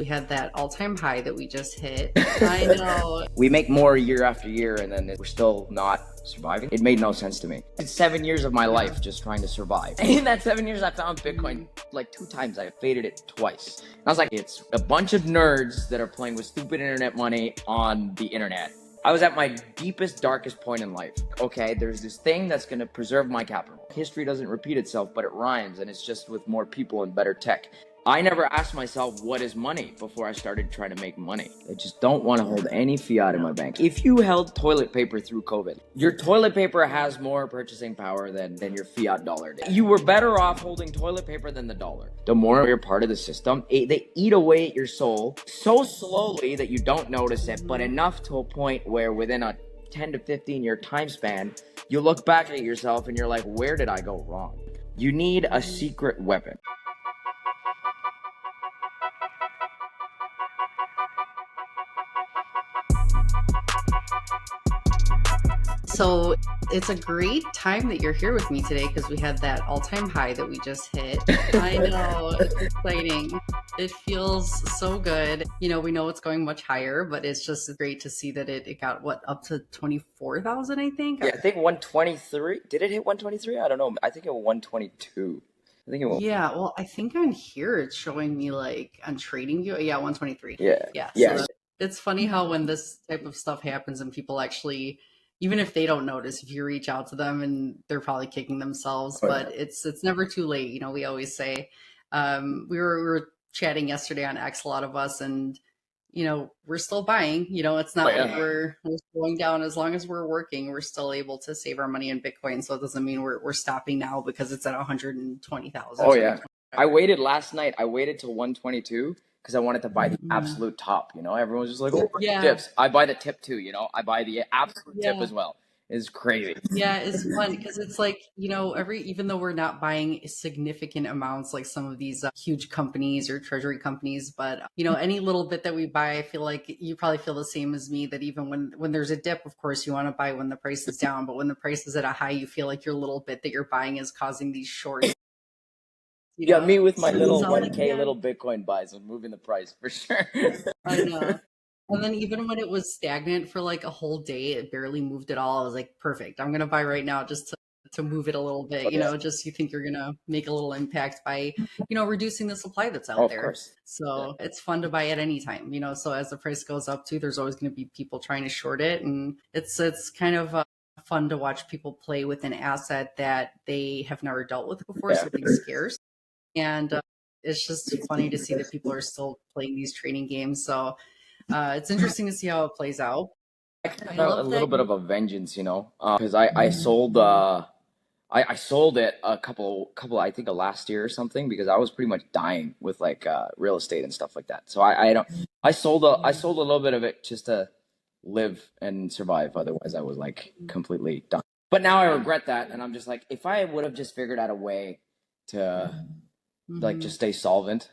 We had that all-time high that we just hit. I know. We make more year after year and then we're still not surviving. It made no sense to me. It's 7 years of my life just trying to survive. And in that 7 years, I found Bitcoin like 2 times. I faded it twice. And I was like, it's a bunch of nerds that are playing with stupid internet money on the internet. I was at my deepest, darkest point in life. Okay, there's this thing that's going to preserve my capital. History doesn't repeat itself, but it rhymes, and it's just with more people and better tech. I never asked myself, what is money, before I started trying to make money. I just don't want to hold any fiat in my bank. If you held toilet paper through COVID, your toilet paper has more purchasing power than your fiat dollar did. You were better off holding toilet paper than the dollar. The more you're part of the system, they eat away at your soul so slowly that you don't notice it, but enough to a point where within a 10 to 15 year time span, you look back at yourself and you're like, where did I go wrong? You need a secret weapon. So it's a great time that you're here with me today because we had that all-time high that we just hit. I know, it's exciting. It feels so good. You know, we know it's going much higher, but it's just great to see that it got up to 24,000, I think. Yeah, I think 123. Did it hit 123? I don't know. I think it was 122. I think it was. Yeah, well, I think on here it's showing me like on TradingView. Yeah, 123. Yeah. So it's funny how when this type of stuff happens and people actually, even if they don't notice, if you reach out to them and they're probably kicking themselves, but it's never too late. You know, we always say, we were chatting yesterday on X, a lot of us, and you know, we're still buying. You know, it's not like we're going down. As long as we're working, we're still able to save our money in Bitcoin. So it doesn't mean we're stopping now because it's at 120,000. Oh yeah. I waited last night. I waited till 122 because I wanted to buy the absolute top. You know, everyone's just like, oh, tips. I buy the tip too. You know, I buy the absolute tip as well. It's crazy. Yeah, it's fun because it's like, you know, even though we're not buying significant amounts like some of these huge companies or treasury companies, but you know, any little bit that we buy, I feel like you probably feel the same as me, that even when there's a dip, of course you want to buy when the price is down, but when the price is at a high, you feel like your little bit that you're buying is causing these shorts. You know? Me with my little 1K little Bitcoin buys and moving the price for sure. I know. And then even when it was stagnant for like a whole day, it barely moved at all. I was like, perfect. I'm going to buy right now just to move it a little bit, you know, just you think you're going to make a little impact by, you know, reducing the supply that's out there. So it's fun to buy at any time, you know, so as the price goes up too, there's always going to be people trying to short it. And it's kind of fun to watch people play with an asset that they have never dealt with before. Something scarce. And it's just funny to see that people are still playing these trading games. So it's interesting to see how it plays out. I kind of a little bit of a vengeance, you know, because I sold I sold it a couple I think last year or something, because I was pretty much dying with like real estate and stuff like that. So I sold a little bit of it just to live and survive. Otherwise, I was like completely done. But now I regret that, and I'm just like, if I would have just figured out a way to like just stay solvent.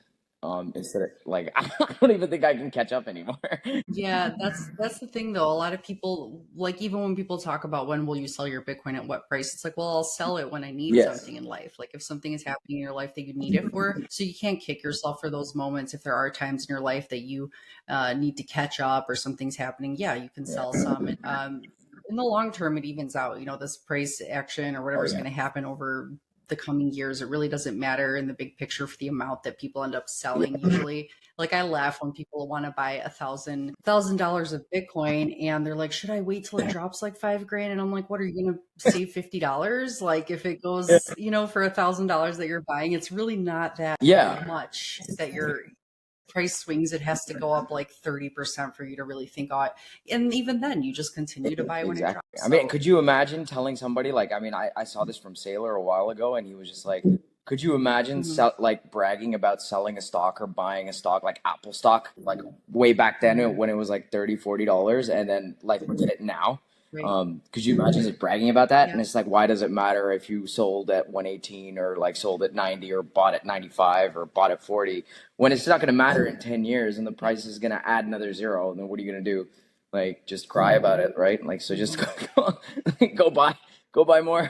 Instead of like, I don't even think I can catch up anymore. Yeah, that's the thing though. A lot of people, like, even when people talk about when will you sell your Bitcoin at what price, it's like, well, I'll sell it when I need something in life. Like if something is happening in your life that you need it for. So you can't kick yourself for those moments. If there are times in your life that you need to catch up or something's happening, yeah, you can sell some. In the long term, it evens out. You know, this price action or whatever is going to happen over the coming years, it really doesn't matter in the big picture for the amount that people end up selling. Usually, like, I laugh when people want to buy $1,000 of Bitcoin and they're like, should I wait till it drops like $5,000? And I'm like, what, are you gonna save $50? Like if it goes, you know, for $1,000 that you're buying, it's really not that much that your price swings. It has to go up like 30% for you to really think, oh, and even then you just continue to buy when it drops. I mean, could you imagine telling somebody, like, I mean, I saw this from Sailor a while ago, and he was just like, could you imagine like bragging about selling a stock or buying a stock like Apple stock, like way back then when it was like $30-$40, and then like look at it now? Could you imagine just bragging about that? And it's like, why does it matter if you sold at 118 or like sold at 90 or bought at 95 or bought at 40, when it's not going to matter in 10 years and the price is going to add another zero? And then what are you going to do? Like, just cry about it, right? Like, so just go buy more.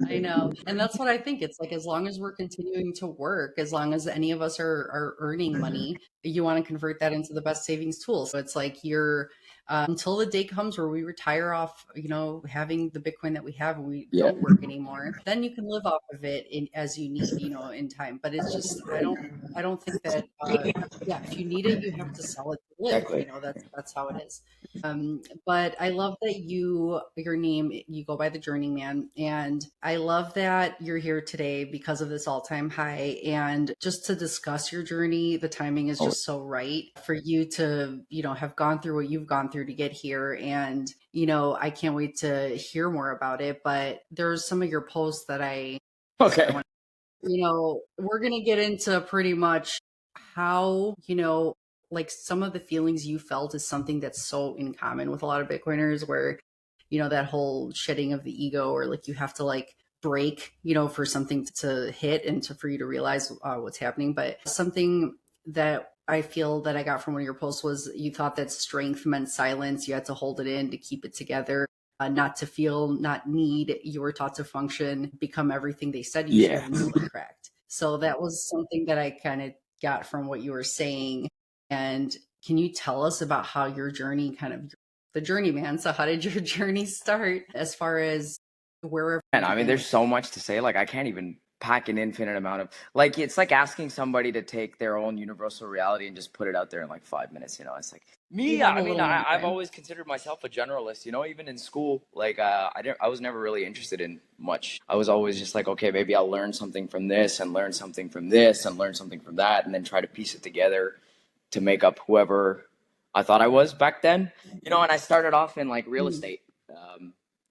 I know. And that's what I think. It's like as long as we're continuing to work, as long as any of us are earning money, you want to convert that into the best savings tool. So it's like you're until the day comes where we retire off, having the Bitcoin that we have and we Yeah. don't work anymore, then you can live off of it as you need, in time. But it's just I don't think that yeah, if you need it, you have to sell it to live. Exactly. That's how it is. But I love that your name, you go by the Journeyman. And I love that you're here today because of this all-time high. And just to discuss your journey, the timing is Oh, just so right for you to, have gone through what you've gone through to get here. And, I can't wait to hear more about it. But there's some of your posts that I okay. want, we're going to get into pretty much how, like some of the feelings you felt is something that's so in common with a lot of Bitcoiners where, that whole shedding of the ego or like you have to like break, for something to hit and for you to realize what's happening. But something that I feel that I got from one of your posts was you thought that strength meant silence. You had to hold it in to keep it together. Not to feel, not need. You were taught to function, become everything they said you should, Yeah. and still incorrect. So that was something that I kind of got from what you were saying. And can you tell us about how your journey kind of the journeyman? So how did your journey start as far as wherever? And I mean, there's so much to say. Like, I can't even pack an infinite amount of like. It's like asking somebody to take their own universal reality and just put it out there in like 5 minutes. It's like We me. have a I mean, little more I've time. always considered myself a generalist. Even in school, like I was never really interested in much. I was always just like, okay, maybe I'll learn something from this and learn something from this and learn something from that, and then try to piece it together to make up whoever I thought I was back then. And I started off in like real estate.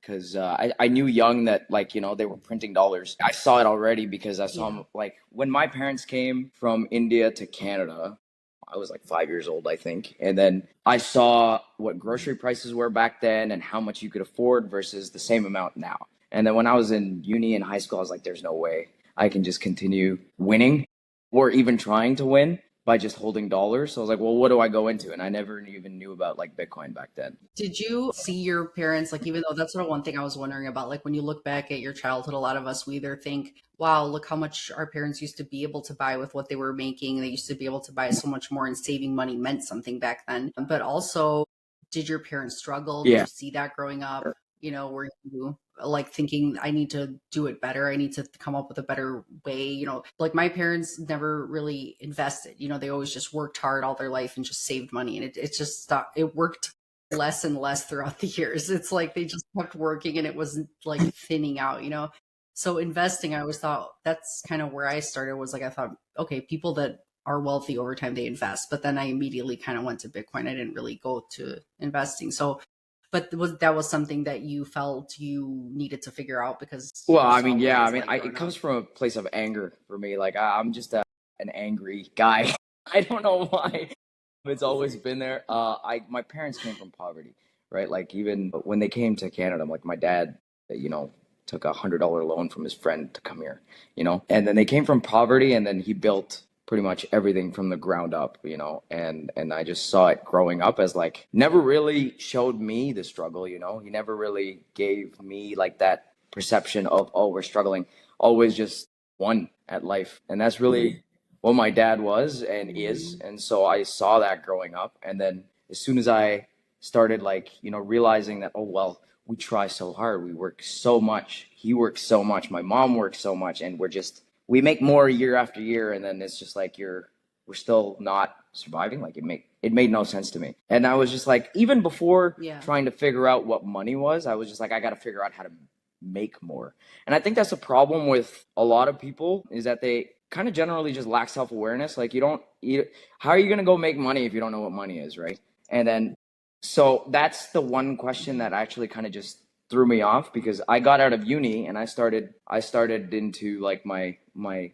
Because I knew young that like they were printing dollars. I saw it already because I saw them like when my parents came from India to Canada. I was like 5 years old, I think, and then I saw what grocery prices were back then and how much you could afford versus the same amount now. And then when I was in uni and high school, I was like, "There's no way I can just continue winning, or even trying to win." By just holding dollars. So I was like, well, what do I go into? And I never even knew about like Bitcoin back then. Did you see your parents, like, even though that's sort of one thing I was wondering about, like, when you look back at your childhood, a lot of us, we either think, wow, look how much our parents used to be able to buy with what they were making. They used to be able to buy so much more, and saving money meant something back then. But also, did your parents struggle? Did Yeah. you see that growing up? Were you like thinking, I need to do it better? I need to come up with a better way. Like my parents never really invested. They always just worked hard all their life and just saved money. And it just stopped. It worked less and less throughout the years. It's like they just kept working and it wasn't like thinning out. So investing, I always thought that's kind of where I started, was like, I thought, okay, people that are wealthy over time, they invest. But then I immediately kind of went to Bitcoin. I didn't really go to investing. So, but that was something that you felt you needed to figure out because Well, you I saw mean, what it yeah, I was mean, like growing it up. comes from a place of anger for me. Like, I'm just an angry guy. I don't know why. It's always been there. My parents came from poverty, right? Like, even when they came to Canada, like, my dad, took $100 loan from his friend to come here, and then they came from poverty, and then he built pretty much everything from the ground up, and I just saw it growing up as like never really showed me the struggle, he never really gave me like that perception of, oh, we're struggling, always just won at life. And that's really what my dad was and is. And so I saw that growing up. And then as soon as I started like, realizing that, oh, well, we try so hard, we work so much, he works so much, my mom works so much, and we make more year after year, and then it's just like we're still not surviving. Like it made no sense to me. And I was just like, even before trying to figure out what money was, I was just like, I got to figure out how to make more. And I think that's a problem with a lot of people, is that they kind of generally just lack self-awareness. Like how are you going to go make money if you don't know what money is, right? And then so that's the one question that actually kind of just threw me off, because I got out of uni and I started into like my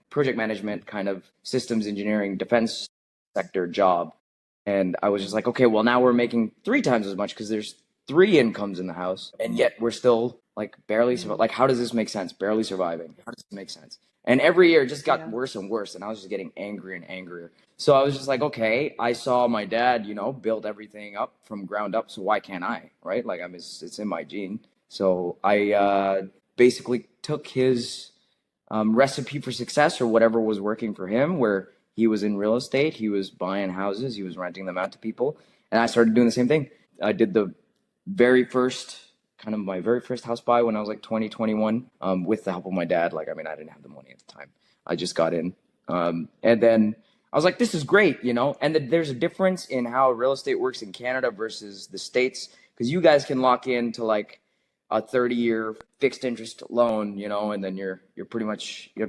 project management kind of systems engineering defense sector job. And I was just like, okay, well, now we're making 3 times as much because there's 3 incomes in the house, and yet we're still like barely like, how does this make sense? Barely surviving. How does this make sense? And every year it just got worse and worse, and I was just getting angrier and angrier. So I was just like, okay, I saw my dad, build everything up from ground up, so why can't I, right? Like it's in my gene. So basically took his recipe for success or whatever was working for him, where he was in real estate, he was buying houses, he was renting them out to people, and I started doing the same thing. I did the very first my very first house buy when I was like 20, 21, with the help of my dad. Like, I mean, I didn't have the money at the time. I just got in. And then I was like, this is great, you know? And there's a difference in how real estate works in Canada versus the States, because you guys can lock into like a 30-year fixed interest loan, you know, and then you're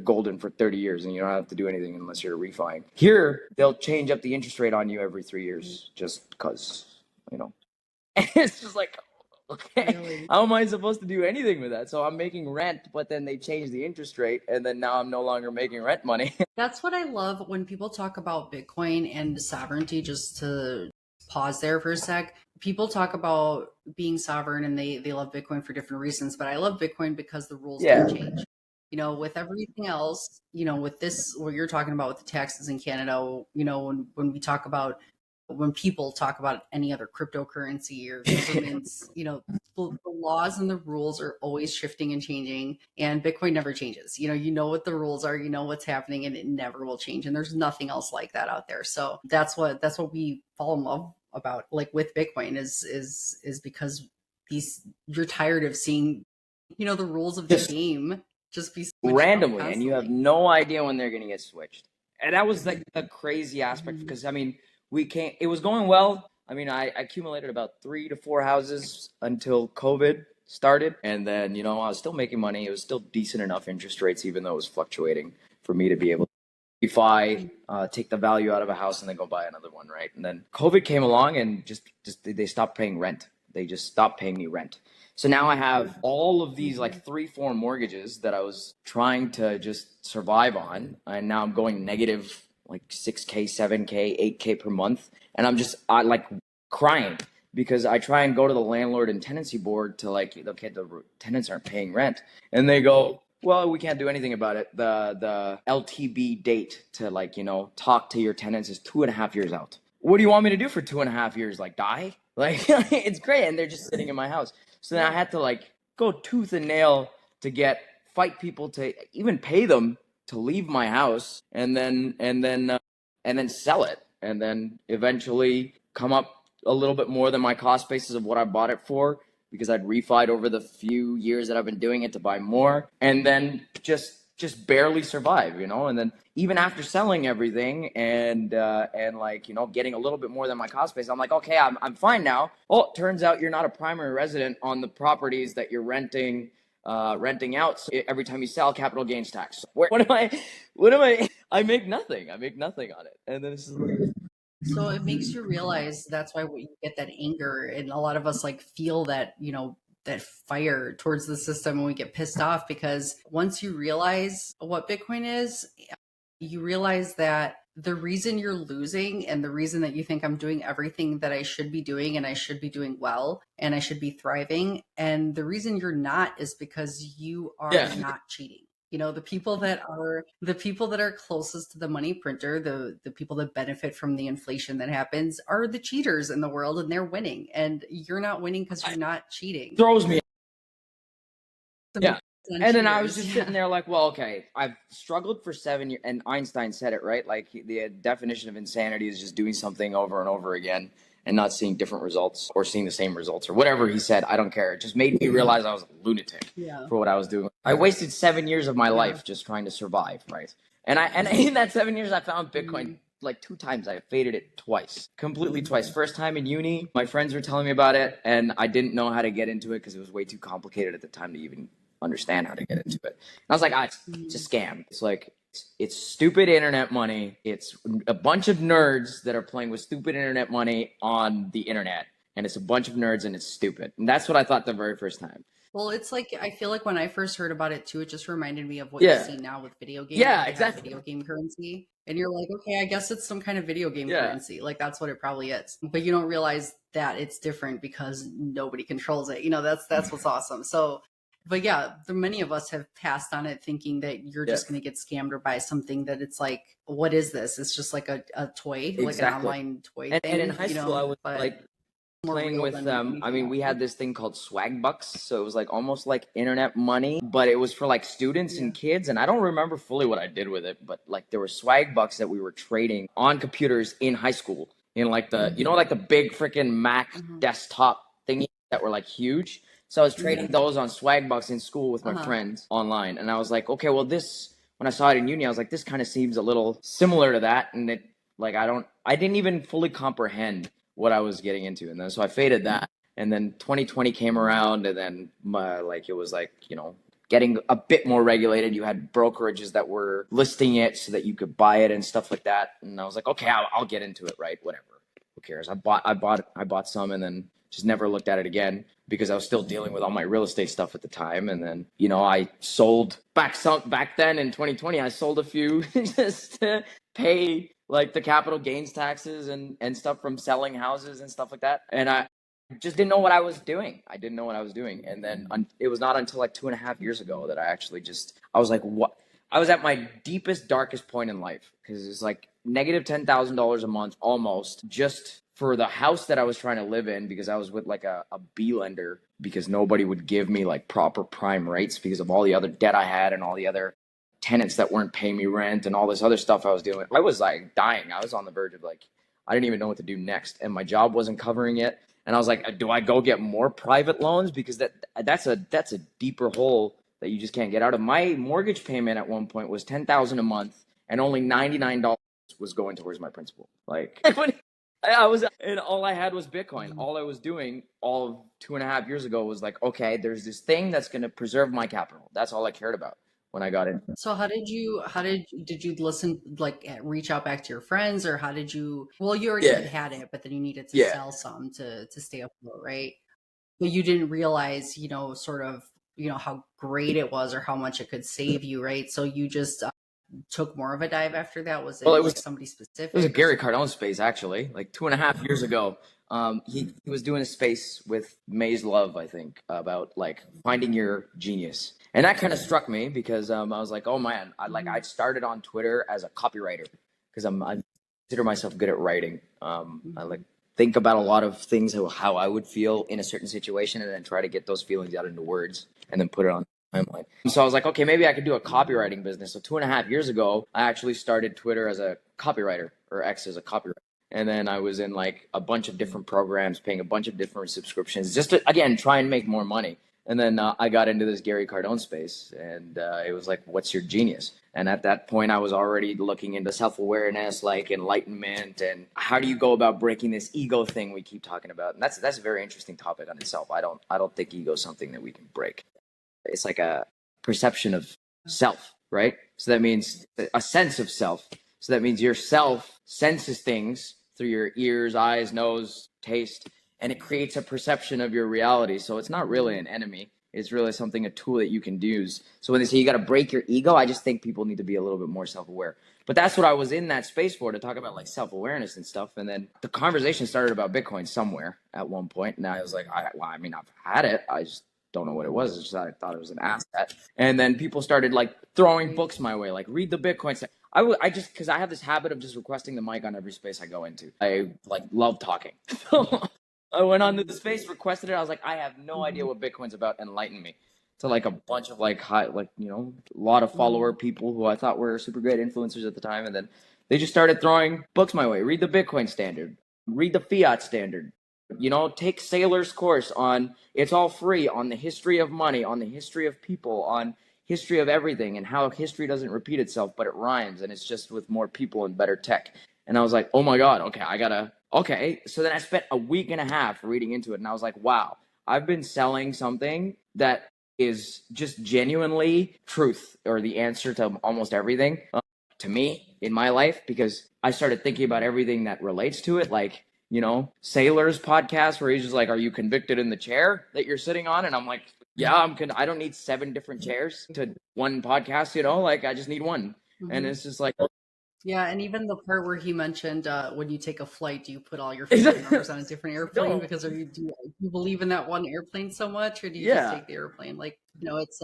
golden for 30 years and you don't have to do anything unless you're refining. Here, they'll change up the interest rate on you every 3 years just because, you know. And it's just like, okay, really? How am I supposed to do anything with that? So I'm making rent, but then they change the interest rate, and then now I'm no longer making rent money. That's what I love when people talk about Bitcoin and sovereignty. Just to pause there for a sec, people talk about being sovereign and they love Bitcoin for different reasons, but I love Bitcoin because the rules can change. You know, with everything else, you know, with this, what you're talking about with the taxes in Canada, you know, when people talk about any other cryptocurrency or governments, you know, the laws and the rules are always shifting and changing, and Bitcoin never changes. You know what the rules are, you know what's happening, and it never will change. And there's nothing else like that out there. So that's what we fall in love about, like with Bitcoin, is because you're tired of seeing, you know, the rules of the game just be randomly, and you have no idea when they're going to get switched. And that was like the crazy aspect, because I mean, it was going well. I mean, I accumulated about 3 to 4 houses until COVID started. And then, you know, I was still making money. It was still decent enough interest rates, even though it was fluctuating, for me to be able to refi, take the value out of a house and then go buy another one, right? And then COVID came along and just they stopped paying rent. They just stopped paying me rent. So now I have all of these like 3-4 mortgages that I was trying to just survive on. And now I'm going negative like 6K, 7K, 8K per month. And I like crying, because I try and go to the landlord and tenancy board to like, okay, the tenants aren't paying rent. And they go, well, we can't do anything about it. The LTB date to, like, you know, talk to your tenants is 2.5 years out. What do you want me to do for 2.5 years? Like, die? Like, it's great. And they're just sitting in my house. So then I had to like go tooth and nail to fight people to even pay them to leave my house, and then sell it, and then eventually come up a little bit more than my cost basis of what I bought it for, because I'd refied over the few years that I've been doing it to buy more, and then just barely survive, you know. And then even after selling everything and like, you know, getting a little bit more than my cost base, I'm like, okay, I'm fine now. Oh, it turns out you're not a primary resident on the properties that you're renting out. So every time you sell, capital gains tax. What am I? I make nothing. I make nothing on it. And then so it makes you realize that's why you get that anger, and a lot of us like feel that, you know, that fire towards the system, and we get pissed off, because once you realize what Bitcoin is, you realize that the reason you're losing, and the reason that you think I'm doing everything that I should be doing, and I should be doing well, and I should be thriving, and the reason you're not is because you are not cheating. You know, the people that are closest to the money printer, the people that benefit from the inflation that happens, are the cheaters in the world, and they're winning, and you're not winning because you're not cheating. Throws me. Yeah. And then I was just sitting there like, well, okay, I've struggled for 7 years, and Einstein said it, right? Like, the definition of insanity is just doing something over and over again and not seeing different results, or seeing the same results, or whatever he said. I don't care. It just made me realize I was a lunatic for what I was doing. I wasted 7 years of my life just trying to survive, right? And in that 7 years, I found Bitcoin like 2 times. I faded it twice, completely twice. First time in uni, my friends were telling me about it, and I didn't know how to get into it because it was way too complicated at the time to even understand how to get into it. And I was like, it's a scam. It's like, it's stupid internet money. It's a bunch of nerds that are playing with stupid internet money on the internet, and it's a bunch of nerds, and it's stupid. And that's what I thought the very first time. Well, it's like, I feel like when I first heard about it too, it just reminded me of what you see now with video games. Yeah, exactly. Video game currency. And you're like, okay, I guess it's some kind of video game currency. Like, that's what it probably is. But you don't realize that it's different because nobody controls it. You know, that's what's awesome. So, but yeah, many of us have passed on it thinking that you're just going to get scammed or buy something that it's like, what is this? It's just like a toy, like an online toy thing. And in high school, I was like, more playing real with than them. I anything mean, else. we had this thing called swag bucks, so it was like almost like internet money, but it was for like students and kids. And I don't remember fully what I did with it, but like there were swag bucks that we were trading on computers in high school, in like the like the big freaking Mac desktop thingy that were like huge. So I was trading those on swag bucks in school with my friends online, and I was like, okay, well this. When I saw it in uni, I was like, this kind of seems a little similar to that, and it like I didn't even fully comprehend what I was getting into, and then so I faded that, and then 2020 came around, and then like it was like getting a bit more regulated. You had brokerages that were listing it so that you could buy it and stuff like that, and I was like, okay, I'll get into it, right? Whatever, who cares? I bought some, and then just never looked at it again because I was still dealing with all my real estate stuff at the time. And then, I sold back then in 2020, I sold a few just to pay like the capital gains taxes and stuff from selling houses and stuff like that. And I just didn't know what I was doing. And then it was not until like 2.5 years ago that I was like, what? I was at my deepest, darkest point in life because it's like negative $10,000 a month almost just for the house that I was trying to live in, because I was with like a B lender because nobody would give me like proper prime rates because of all the other debt I had and all the other tenants that weren't paying me rent and all this other stuff I was doing. I was like dying. I was on the verge of like, I didn't even know what to do next, and my job wasn't covering it. And I was like, do I go get more private loans? Because that's a deeper hole that you just can't get out of. My mortgage payment at one point was $10,000 a month, and only $99 was going towards my principal. Like I was, and all I had was Bitcoin. All I was doing all of 2.5 years ago was like, okay, there's this thing that's going to preserve my capital. That's all I cared about when I got in. So did you listen, like reach out back to your friends, or how did you, well, you already had it, but then you needed to sell some to stay afloat, right? But you didn't realize, sort of, how great it was or how much it could save you, right? So you just took more of a dive after that? Was it, well, it was like somebody specific? It was a Gary Cardone space, actually, like 2.5 years ago. He was doing a space with Maze Love, I think, about like finding your genius. And that kind of struck me because I was like, oh man, I started on Twitter as a copywriter because I consider myself good at writing. I like think about a lot of things, how I would feel in a certain situation, and then try to get those feelings out into words and then put it on timeline. So I was like, okay, maybe I could do a copywriting business. So 2.5 years ago, I actually started Twitter as a copywriter, or X as a copywriter. And then I was in like a bunch of different programs, paying a bunch of different subscriptions, just to, again, try and make more money. And then I got into this Gary Cardone space, and it was like, what's your genius? And at that point, I was already looking into self-awareness, like enlightenment, and how do you go about breaking this ego thing we keep talking about? And that's a very interesting topic on itself. I don't think ego is something that we can break. It's like a perception of self, right? So that means a sense of self. So that means your self senses things through your ears, eyes, nose, taste, and it creates a perception of your reality. So it's not really an enemy. It's really a tool that you can use. So when they say you got to break your ego, I just think people need to be a little bit more self-aware. But that's what I was in that space for, to talk about like self-awareness and stuff. And then the conversation started about Bitcoin somewhere at one point. And I was like, I've had it. I just don't know what it was. It's just I thought it was an asset. And then people started like throwing books my way, like read the Bitcoin stuff. I just, because I have this habit of just requesting the mic on every space I go into. I like love talking. I went on to the space, requested it. I was like, I have no idea what Bitcoin's about. Enlighten me. To like a bunch of like high, like, a lot of follower people who I thought were super great influencers at the time. And then they just started throwing books my way. Read the Bitcoin Standard. Read the Fiat Standard. Take Saylor's course on, it's all free, on the history of money, on the history of people, on history of everything, and how history doesn't repeat itself, but it rhymes, and it's just with more people and better tech. And I was like, oh my God, okay. So then I spent a week and a half reading into it, and I was like, wow, I've been selling something that is just genuinely truth, or the answer to almost everything to me in my life, because I started thinking about everything that relates to it, like, Saylor's podcast where he's just like, are you convicted in the chair that you're sitting on? And I'm like, yeah, I don't need 7 different chairs to one podcast, like I just need one. And it's just like, yeah. And even the part where he mentioned when you take a flight, do you put all your family members on a different airplane? Because do you believe in that one airplane so much, or do you just take the airplane? Like, it's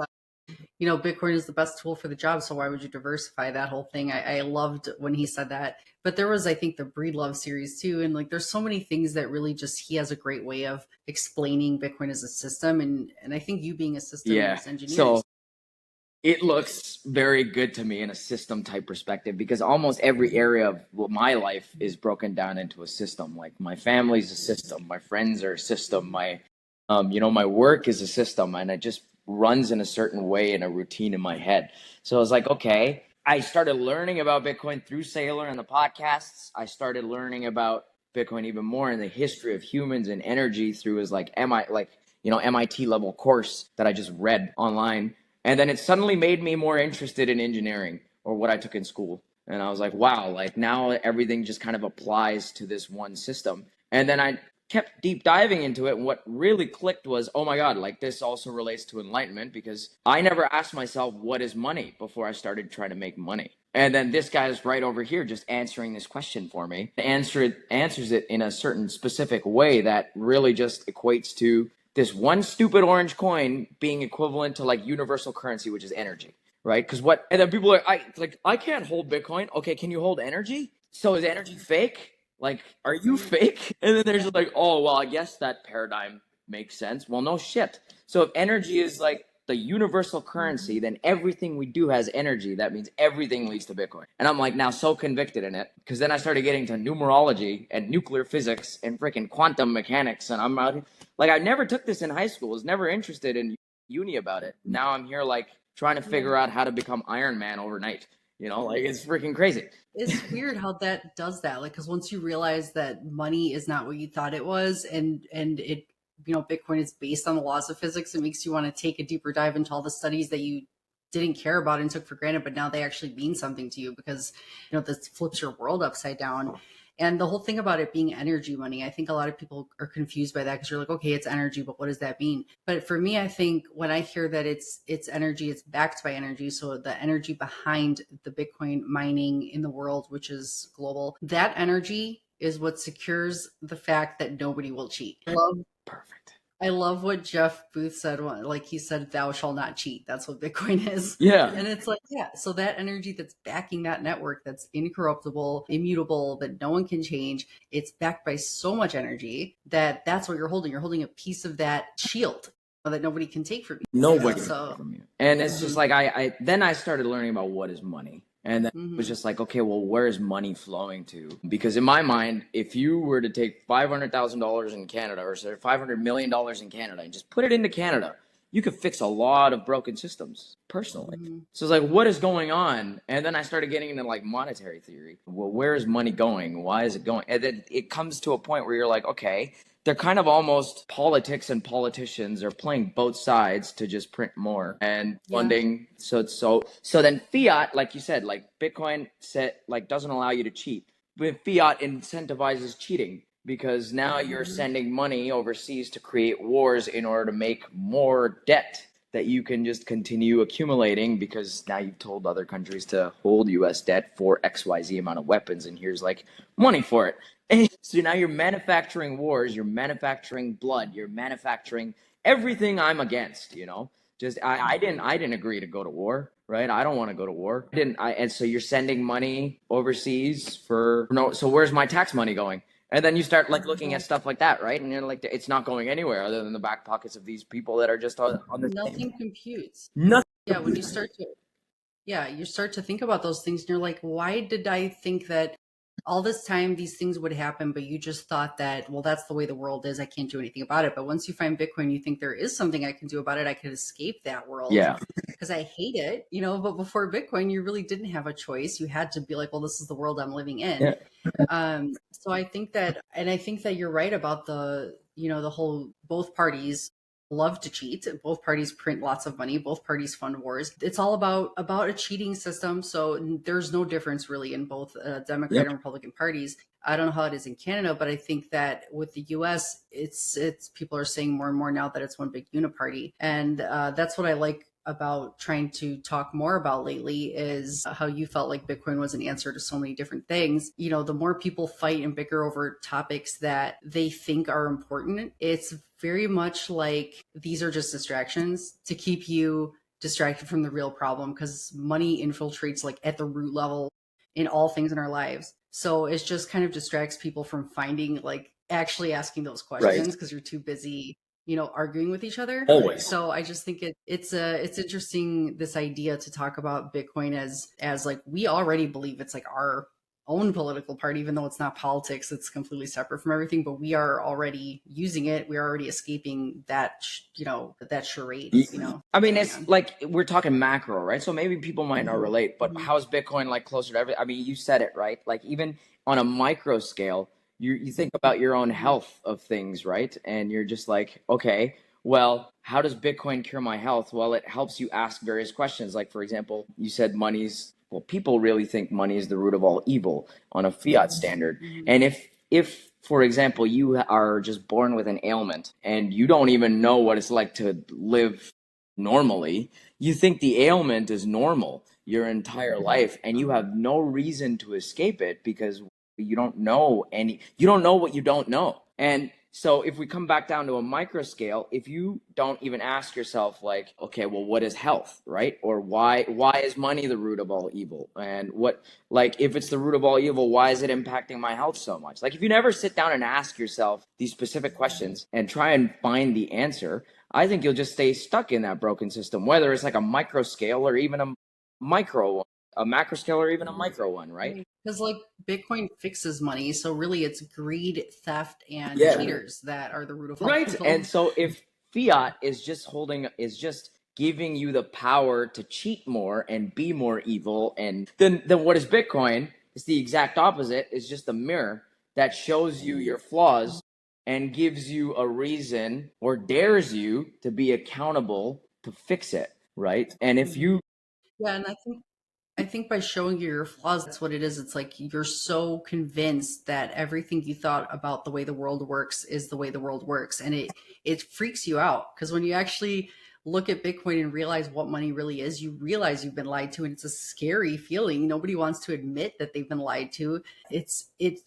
Bitcoin is the best tool for the job. So why would you diversify? That whole thing? I loved when he said that. But there was, I think, the Breedlove series too. And like, there's so many things that really just, he has a great way of explaining Bitcoin as a system. And I think you being a systems engineer. So it looks very good to me in a system type perspective, because almost every area of my life is broken down into a system. Like my family's a system, my friends are a system, my my work is a system, and it just runs in a certain way in a routine in my head. So I was like, okay, I started learning about Bitcoin through Saylor and the podcasts. I started learning about Bitcoin even more in the history of humans and energy through his MIT level course that I just read online. And then it suddenly made me more interested in engineering, or what I took in school. And I was like, wow, like now everything just kind of applies to this one system. And then I kept deep diving into it. And what really clicked was, oh my God, like this also relates to enlightenment, because I never asked myself, what is money, before I started trying to make money. And then this guy's right over here just answering this question for me. Answers it in a certain specific way that really just equates to this one stupid orange coin being equivalent to like universal currency, which is energy, right? Because and then people are I can't hold Bitcoin. Okay, can you hold energy? So is energy fake? Like, are you fake? And then they're just like, oh, well, I guess that paradigm makes sense. Well, no shit. So if energy is like the universal currency, then everything we do has energy. That means everything leads to Bitcoin. And I'm like now so convicted in it, because then I started getting to numerology and nuclear physics and freaking quantum mechanics. And I'm out, like, I never took this in high school, was never interested in uni about it. Now I'm here like trying to figure out how to become Iron Man overnight. Like it's freaking crazy. It's weird how that does that. Like, because once you realize that money is not what you thought it was, and it, Bitcoin is based on the laws of physics, it makes you want to take a deeper dive into all the studies that you didn't care about and took for granted, but now they actually mean something to you, because, this flips your world upside down. And the whole thing about it being energy money, I think a lot of people are confused by that, because you're like, okay, it's energy, but what does that mean? But for me, I think when I hear that it's energy, it's backed by energy. So the energy behind the Bitcoin mining in the world, which is global, that energy is what secures the fact that nobody will cheat. Perfect. I love what Jeff Booth said. Like, he said, "Thou shall not cheat." That's what Bitcoin is. Yeah. And it's like, yeah. So that energy that's backing that network, that's incorruptible, immutable, that no one can change, it's backed by so much energy that's what you're holding. You're holding a piece of that shield that nobody can take from you. Nobody can take from you. And it's just like, then I started learning about what is money. And then it was just like, okay, well, where is money flowing to? Because in my mind, if you were to take $500,000 in Canada, or sorry, $500 million in Canada, and just put it into Canada, you could fix a lot of broken systems personally. So it's like, what is going on? And then I started getting into like monetary theory. Well, where is money going? Why is it going? And then it comes to a point where you're like, okay, they're kind of almost, politics and politicians are playing both sides to just print more and funding. So then fiat, like you said, like Bitcoin doesn't allow you to cheat. But fiat incentivizes cheating, because now you're sending money overseas to create wars in order to make more debt that you can just continue accumulating, because now you've told other countries to hold US debt for XYZ amount of weapons, and here's like money for it. So now you're manufacturing wars, you're manufacturing blood, you're manufacturing everything I'm against, Just I didn't agree to go to war, right? I don't want to go to war. And so you're sending money overseas so where's my tax money going? And then you start like looking at stuff like that, right? And you're like, it's not going anywhere other than the back pockets of these people that are just on the nothing computes. Nothing. Yeah, when you start to think about those things, and you're like, why did I think that all this time these things would happen, but you just thought that, well, that's the way the world is, I can't do anything about it. But once you find Bitcoin, you think there is something I can do about it. I could escape that world. Yeah. Because I hate it, but before Bitcoin, you really didn't have a choice. You had to be like, well, this is the world I'm living in. Yeah. So I think that you're right about the whole, both parties love to cheat. Both parties print lots of money. Both parties fund wars. It's all about a cheating system. So there's no difference really in both Democrat and Republican parties. I don't know how it is in Canada, but I think that with the US, it's people are saying more and more now that it's one big uniparty. And that's what I like about trying to talk more about lately, is how you felt like Bitcoin was an answer to so many different things. The more people fight and bicker over topics that they think are important, it's very much like these are just distractions to keep you distracted from the real problem, because money infiltrates like at the root level in all things in our lives. So it just kind of distracts people from finding, like, actually asking those questions, because you're too busy, arguing with each other. Always. So I just think it's interesting, this idea to talk about Bitcoin as like, we already believe it's like our own political party, even though it's not politics, it's completely separate from everything, but we are already using it. We're already escaping that, that charade, I mean, it's like, we're talking macro, right? So maybe people might not relate, but Mhm. how's Bitcoin like closer to everything? I mean, you said it, right? Like, even on a micro scale, you think about your own health of things, right? And you're just like, okay, well, how does Bitcoin cure my health? Well, it helps you ask various questions. Like, for example, you said well, people really think money is the root of all evil on a fiat standard. Mhm. And if, for example, you are just born with an ailment and you don't even know what it's like to live normally, you think the ailment is normal your entire life, and you have no reason to escape it, because you don't know what you don't know. And so if we come back down to a micro scale, if you don't even ask yourself, like, okay, well, what is health, right? Or why is money the root of all evil? And what, like, if it's the root of all evil, why is it impacting my health so much? Like, if you never sit down and ask yourself these specific questions and try and find the answer, I think you'll just stay stuck in that broken system, whether it's like a micro scale or even a macro scale or even a micro one, right? Because like Bitcoin fixes money, so really it's greed, theft, and cheaters that are the root of all Right. evil. And so if fiat is just giving you the power to cheat more and be more evil, and then what is Bitcoin? It's the exact opposite. It's just a mirror that shows you your flaws and gives you a reason, or dares you to be accountable to fix it, right? And if you Yeah, and I think by showing you your flaws, that's what it is. It's like you're so convinced that everything you thought about the way the world works is the way the world works, and it freaks you out, because when you actually look at Bitcoin and realize what money really is, you realize you've been lied to, and it's a scary feeling. Nobody wants to admit that they've been lied to. It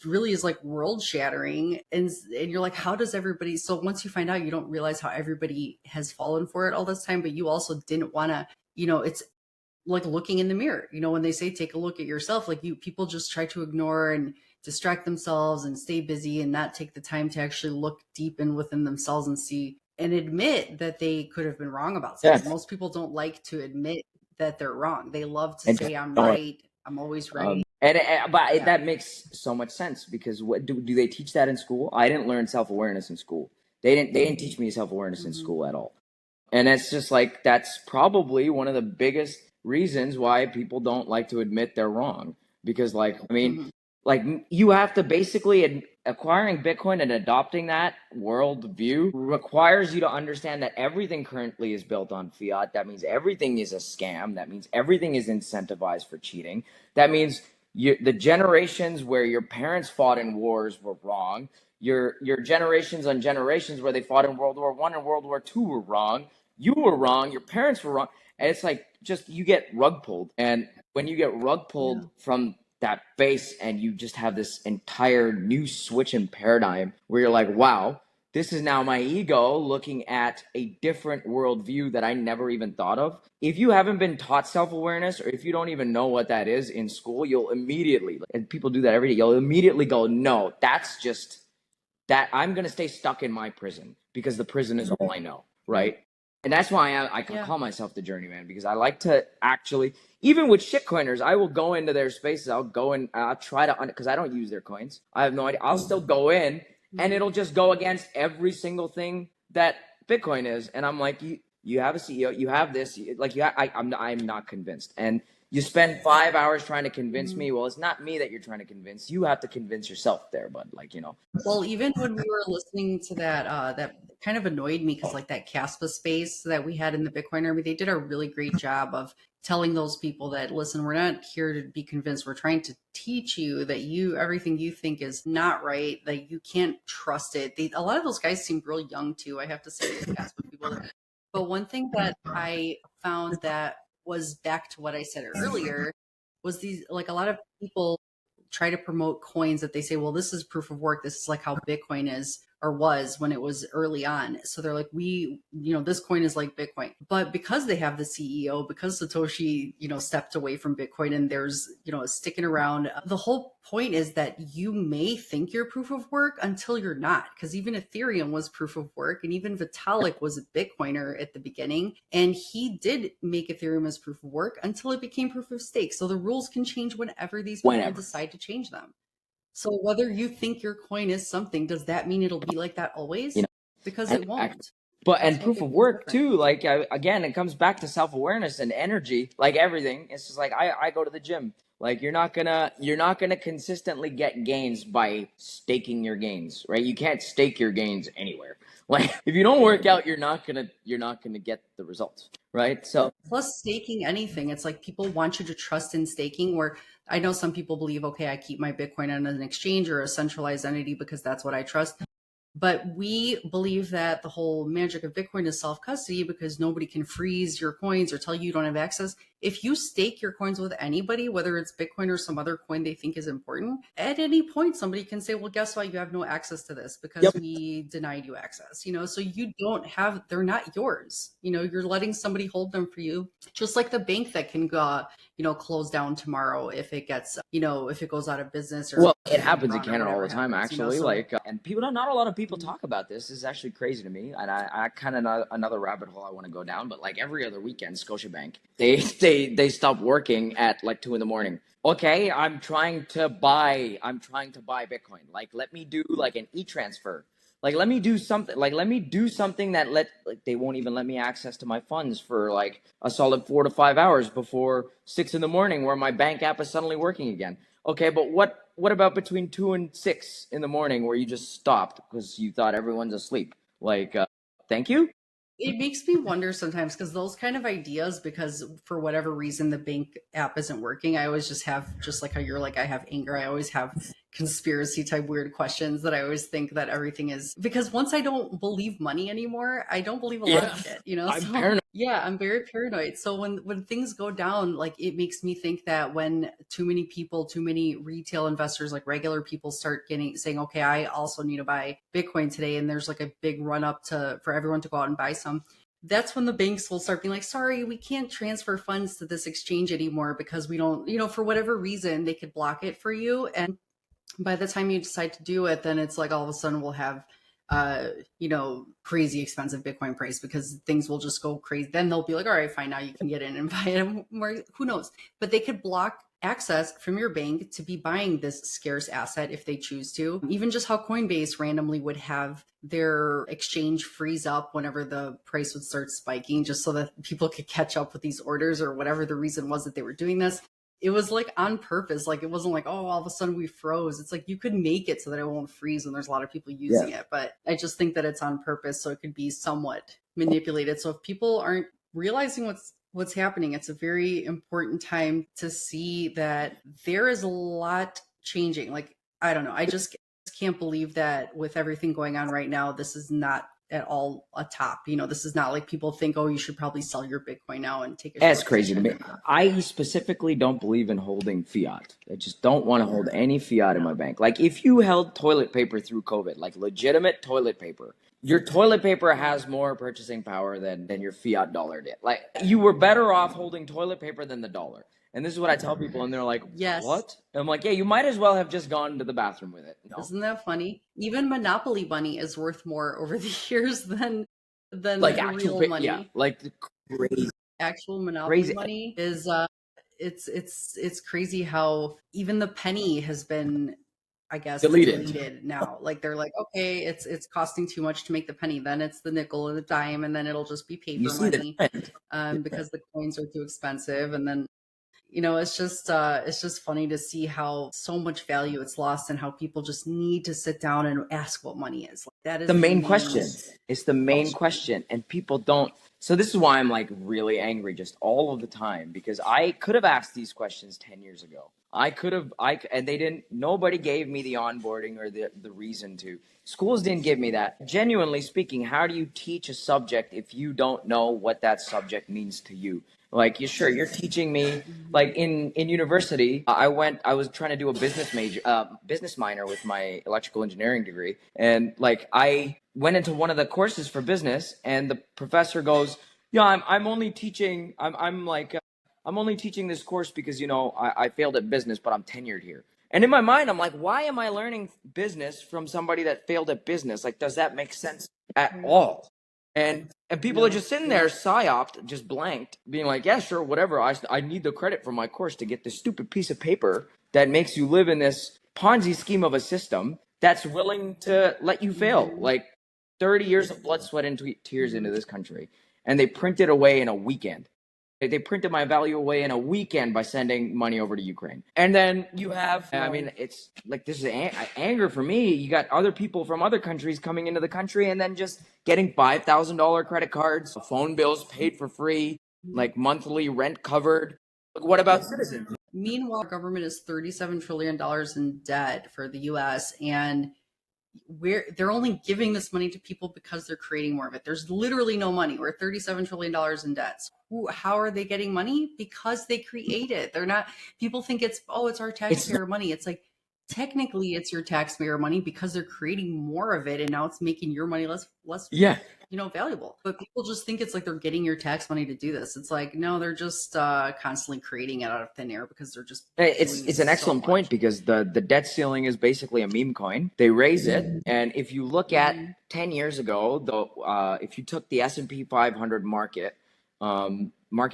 really is like world shattering, and you're like, how does everybody? So once you find out, you don't realize how everybody has fallen for it all this time, but you also didn't want to. It's like looking in the mirror, when they say take a look at yourself, like, people just try to ignore and distract themselves and stay busy and not take the time to actually look deep in within themselves and see and admit that they could have been wrong about something. Most people don't like to admit that they're wrong. They love to say, I'm right, I'm always right. But that makes so much sense, because what do they teach that in school? I didn't learn self-awareness in school. They didn't teach me self-awareness in school at all. And it's just like, that's probably one of the biggest reasons why people don't like to admit they're wrong. Because, like, I mean, like, you have to basically, acquiring Bitcoin and adopting that worldview requires you to understand that everything currently is built on fiat. That means everything is a scam. That means everything is incentivized for cheating. That means the generations where your parents fought in wars were wrong. Your generations on generations where they fought in World War I and World War II were wrong. You were wrong. Your parents were wrong. And it's like, just, you get rug pulled. And when you get rug pulled from that base, and you just have this entire new switch in paradigm where you're like, wow, this is now my ego looking at a different worldview that I never even thought of. If you haven't been taught self-awareness, or if you don't even know what that is in school, you'll immediately, and people do that every day, you'll immediately go, no, that's just that I'm going to stay stuck in my prison, because the prison is all I know, right? And that's why I call myself the Journeyman, because I like to actually, even with shitcoiners, I will go into their spaces. I'll go in, I'll try to, because I don't use their coins. I have no idea. I'll still go in, and it'll just go against every single thing that Bitcoin is. And I'm like, you have a CEO, you have this, like, I'm not convinced. And you spend 5 hours trying to convince me. Well, it's not me that you're trying to convince. You have to convince yourself there, bud. Like, Well, even when we were listening to that, that kind of annoyed me, because like that CASPA space that we had in the Bitcoin Army, they did a really great job of telling those people that, listen, we're not here to be convinced. We're trying to teach you that everything you think is not right, that you can't trust it. A lot of those guys seemed really young too, I have to say, the CASPA people. But one thing that I found that was back to what I said earlier was these, like, a lot of people try to promote coins that they say, well, this is proof of work. This is like how Bitcoin is. or was when it was early on. So they're like, this coin is like Bitcoin. But because they have the CEO, because Satoshi, stepped away from Bitcoin and there's, sticking around, the whole point is that you may think you're proof of work until you're not. Because even Ethereum was proof of work, and even Vitalik was a Bitcoiner at the beginning. And he did make Ethereum as proof of work until it became proof of stake. So the rules can change whenever these people decide to change them. So whether you think your coin is something, does that mean it'll be like that always? Because it won't. And proof of work too, like, again, it comes back to self-awareness and energy, like everything. It's just like, I go to the gym. Like, you're not gonna consistently get gains by staking your gains, right? You can't stake your gains anywhere. Like, if you don't work out, you're not gonna get the results, right? So plus staking anything, it's like people want you to trust in staking, where I know some people believe, okay, I keep my Bitcoin on an exchange or a centralized entity because that's what I trust. But we believe that the whole magic of Bitcoin is self-custody, because nobody can freeze your coins or tell you don't have access. If you stake your coins with anybody, whether it's Bitcoin or some other coin they think is important, at any point somebody can say, well, guess what? You have no access to this because we denied you access. So you don't have, they're not yours. You're letting somebody hold them for you, just like the bank that can go, close down tomorrow if it gets, if it goes out of business. Or it happens in Canada all the time, actually. And people, not a lot of people talk about this. This is actually crazy to me, and I kind of another rabbit hole I want to go down. But like every other weekend, Scotiabank, they stop working at like 2 a.m. Okay, I'm trying to buy Bitcoin. Like, let me do like an e-transfer. Like, let me do something. Like, let me do something that they won't even let me access to my funds for like a solid 4 to 5 hours before 6 a.m, where my bank app is suddenly working again. Okay, but what about between 2 and 6 a.m, where you just stopped because you thought everyone's asleep? Like, thank you. It makes me wonder sometimes, because those kind of ideas, because for whatever reason the bank app isn't working, I always just have, just like how you're like, I have anger, I always have conspiracy type weird questions that I always think that everything is, because once I don't believe money anymore, I don't believe a lot of shit, I'm paranoid. Yeah, I'm very paranoid. So when things go down, like, it makes me think that when too many people, too many retail investors, like regular people, start saying, okay, I also need to buy Bitcoin today, and there's like a big run up for everyone to go out and buy some, that's when the banks will start being like, sorry, we can't transfer funds to this exchange anymore because we don't, for whatever reason, they could block it for you. And by the time you decide to do it, then it's like all of a sudden we'll have crazy expensive Bitcoin price, because things will just go crazy. Then they'll be like, all right, fine, now you can get in and buy it more. Who knows? But they could block access from your bank to be buying this scarce asset if they choose to. Even just how Coinbase randomly would have their exchange freeze up whenever the price would start spiking, just so that people could catch up with these orders, or whatever the reason was that they were doing this. It was like on purpose. Like, it wasn't like, oh, all of a sudden we froze. It's like you could make it so that it won't freeze when there's a lot of people using it. But I just think that it's on purpose, so it could be somewhat manipulated. So if people aren't realizing what's happening, it's a very important time to see that there is a lot changing. Like, I don't know. I just can't believe that with everything going on right now, this is not at all a top. This is not like people think, oh, you should probably sell your Bitcoin now and take a That's crazy to me. I specifically don't believe in holding fiat. I just don't want to hold any fiat in my bank. Like, if you held toilet paper through COVID, like legitimate toilet paper, your toilet paper has more purchasing power than your fiat dollar did. Like, you were better off holding toilet paper than the dollar. And this is what I tell people, and they're like, yes. What? And I'm like, yeah, you might as well have just gone to the bathroom with it. No. Isn't that funny? Even Monopoly money is worth more over the years than like real money. Yeah, like the crazy. Actual Monopoly money is it's crazy how even the penny has been, I guess, deleted now. Like, they're like, okay, it's costing too much to make the penny. Then it's the nickel and the dime, and then it'll just be paper money because the coins are too expensive. And then it's just funny to see how so much value it's lost, and how people just need to sit down and ask what money is. Like, that is the main question. It's the main question, and people don't. So this is why I'm like really angry just all of the time, because I could have asked these questions 10 years ago. And they didn't. Nobody gave me the onboarding or the reason to. Schools didn't give me that. Genuinely speaking, how do you teach a subject if you don't know what that subject means to you? Like, you're teaching me, like in university, I was trying to do a business minor with my electrical engineering degree. And like, I went into one of the courses for business, and the professor goes, yeah, I'm only teaching, I'm only teaching this course because, you know, I failed at business, but I'm tenured here. And in my mind, I'm like, why am I learning business from somebody that failed at business? Like, does that make sense at all? And people are just sitting there psyoped, just blanked, being like, yeah, sure, whatever. I need the credit for my course to get this stupid piece of paper that makes you live in this Ponzi scheme of a system that's willing to let you fail. Like 30 years of blood, sweat, and tears into this country. And they print it away in a weekend. They printed my value away in a weekend by sending money over to Ukraine. And then you have, I mean, it's like, this is anger for me. You got other people from other countries coming into the country and then just getting $5,000 credit cards, phone bills paid for free, like monthly rent covered. Like, what about citizens? Meanwhile, our government is $37 trillion in debt for the US, and they're only giving this money to people because they're creating more of it. There's literally no money. We're $37 trillion in debt. How are they getting money? Because they create it. They're not, people think it's our taxpayer money. It's like, technically it's your taxpayer money because they're creating more of it, and now it's making your money less valuable. But people just think it's like they're getting your tax money to do this. It's like, no, they're just constantly creating it out of thin air because they're just it's an excellent point, because the debt ceiling is basically a meme coin. They raise it, and if you look at 10 years ago, if you took the S&P 500 market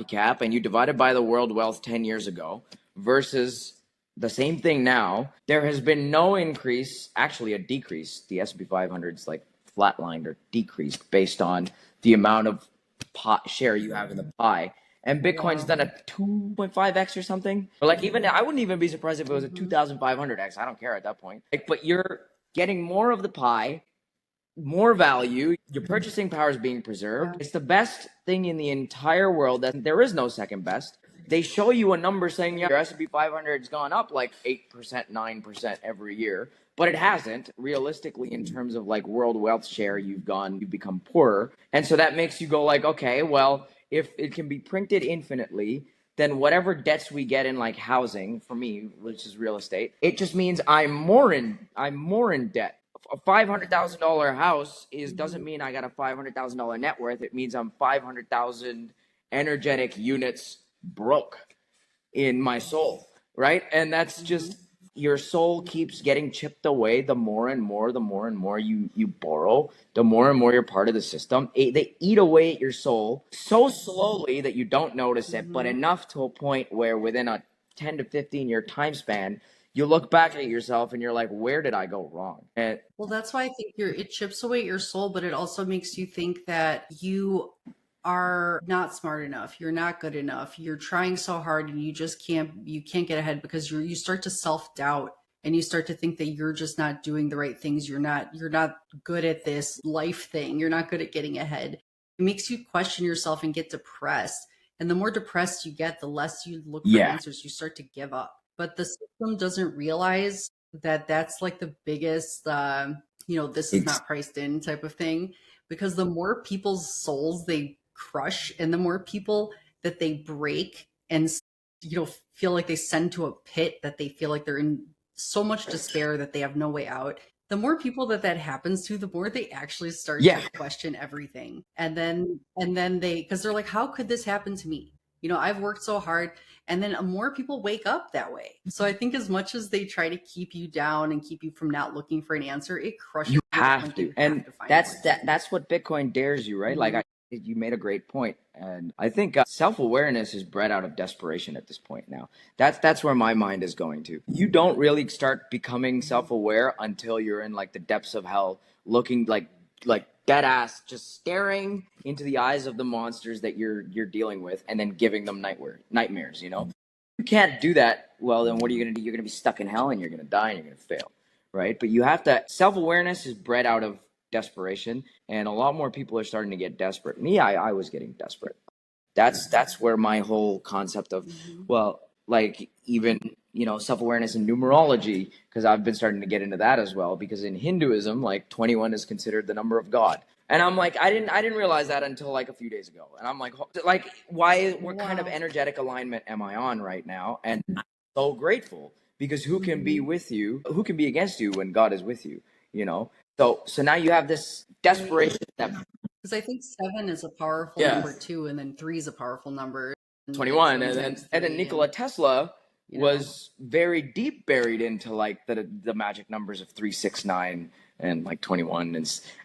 cap and you divided by the world wealth 10 years ago versus the same thing now, there has been no increase, actually a decrease. The S&P 500's like flatlined or decreased based on the amount of share you have in the pie. And Bitcoin's done a 2.5x or something. But like, even I wouldn't even be surprised if it was a 2,500x. I don't care at that point. Like, but you're getting more of the pie, more value. Your purchasing power is being preserved. It's the best thing in the entire world. That there is no second best. They show you a number saying, yeah, your S&P 500 has gone up like 8%, 9% every year, but it hasn't. Realistically, in terms of like world wealth share, you've become poorer. And so that makes you go like, okay, well, if it can be printed infinitely, then whatever debts we get in like housing, for me, which is real estate, it just means I'm more in debt. A $500,000 house doesn't mean I got a $500,000 net worth. It means I'm 500,000 energetic units broke in my soul, right? And that's just, your soul keeps getting chipped away. The more and more you borrow, the more and more you're part of the system. They eat away at your soul so slowly that you don't notice it, but enough to a point where within a 10 to 15 year time span, you look back at yourself and you're like, where did I go wrong? And well, that's why I think it chips away at your soul, but it also makes you think that you are not smart enough, you're not good enough, you're trying so hard and you just can't get ahead, because you start to self-doubt and you start to think that you're just not doing the right things. You're not good at this life thing. You're not good at getting ahead. It makes you question yourself and get depressed. And the more depressed you get, the less you look for answers. You start to give up. But the system doesn't realize that that's like the biggest, this is not priced in type of thing, because the more people's souls they crush and the more people that they break and feel like they send to a pit, that they feel like they're in so much despair that they have no way out, the more people that happens to, the more they actually start to question everything. And then because they're like, how could this happen to me? I've worked so hard. And then more people wake up that way. So I think as much as they try to keep you down and keep you from not looking for an answer, it crushes you. Have to. And that's what Bitcoin dares you, right? Like, you made a great point. And I think self-awareness is bred out of desperation at this point now. That's where my mind is going to. You don't really start becoming self-aware until you're in like the depths of hell, looking like dead ass, just staring into the eyes of the monsters that you're dealing with, and then giving them nightmares. You can't do that. Well, then what are you going to do? You're going to be stuck in hell and you're going to die and you're going to fail, right? But you have to, self-awareness is bred out of desperation, and a lot more people are starting to get desperate. Me, I was getting desperate. That's where my whole concept of, well, like even, self-awareness and numerology, because I've been starting to get into that as well, because in Hinduism, like 21 is considered the number of God, And I'm like, I didn't realize that until like a few days ago. And I'm like, why? What kind of energetic alignment am I on right now? And I'm so grateful, because who can be with you? Who can be against you when God is with you? You know. So now you have this desperation that, because I think 7 is a powerful number too, and then 3 is a powerful number. 21, and then Nikola Tesla was very deep buried into like the magic numbers of 369 and like 21,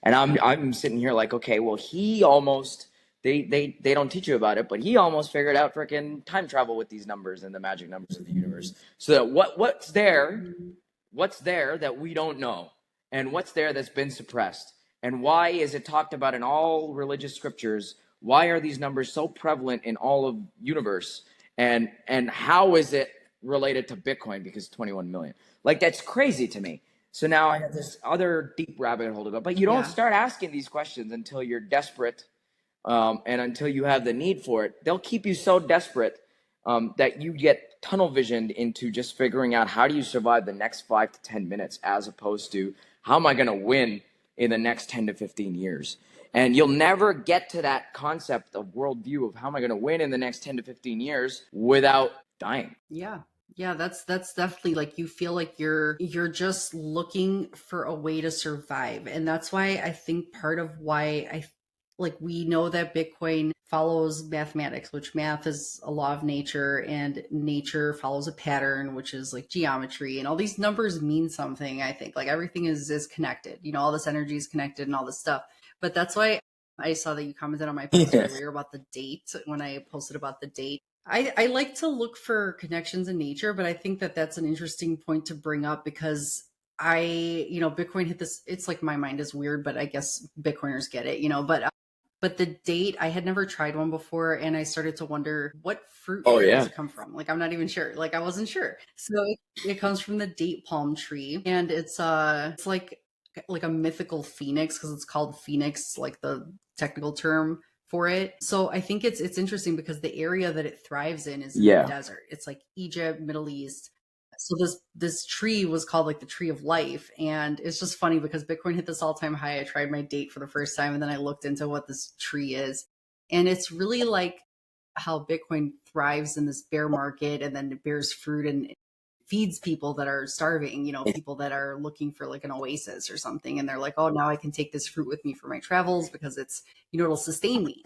and I'm sitting here like, okay, well, he almost, they don't teach you about it, but he almost figured out freaking time travel with these numbers and the magic numbers of the universe. So that what's there that we don't know, and what's there that's been suppressed, and why is it talked about in all religious scriptures? Why are these numbers so prevalent in all of universe? And how is it related to Bitcoin? Because 21 million. Like, that's crazy to me. So now I have this other deep rabbit hole to go. But you don't start asking these questions until you're desperate, and until you have the need for it. They'll keep you so desperate that you get tunnel visioned into just figuring out, how do you survive the next 5 to 10 minutes, as opposed to, how am I going to win in the next 10 to 15 years? And you'll never get to that concept of worldview of how am I going to win in the next 10 to 15 years without dying. Yeah, that's definitely, like, you feel like you're just looking for a way to survive. And that's why I think part of why we know that Bitcoin follows mathematics, which math is a law of nature, and nature follows a pattern, which is like geometry, and all these numbers mean something. I think like everything is connected, all this energy is connected and all this stuff. But that's why I saw that you commented on my post earlier about the date, when I posted about the date. I like to look for connections in nature, but I think that that's an interesting point to bring up, because Bitcoin hit this, it's like, my mind is weird, but I guess Bitcoiners get it, but the date, I had never tried one before, and I started to wonder, what fruit does it come from? Like, I'm not even sure. Like, I wasn't sure. So it comes from the date palm tree, and it's like a mythical phoenix, because it's called phoenix, like the technical term for it. So I think it's interesting, because the area that it thrives in is in the desert. It's like Egypt, Middle East. So this tree was called like the tree of life. And it's just funny, because Bitcoin hit this all-time high. I tried my date for the first time, and then I looked into what this tree is. And it's really like how Bitcoin thrives in this bear market, and then it bears fruit and feeds people that are starving, people that are looking for like an oasis or something. And they're like, oh, now I can take this fruit with me for my travels, because it's, it'll sustain me,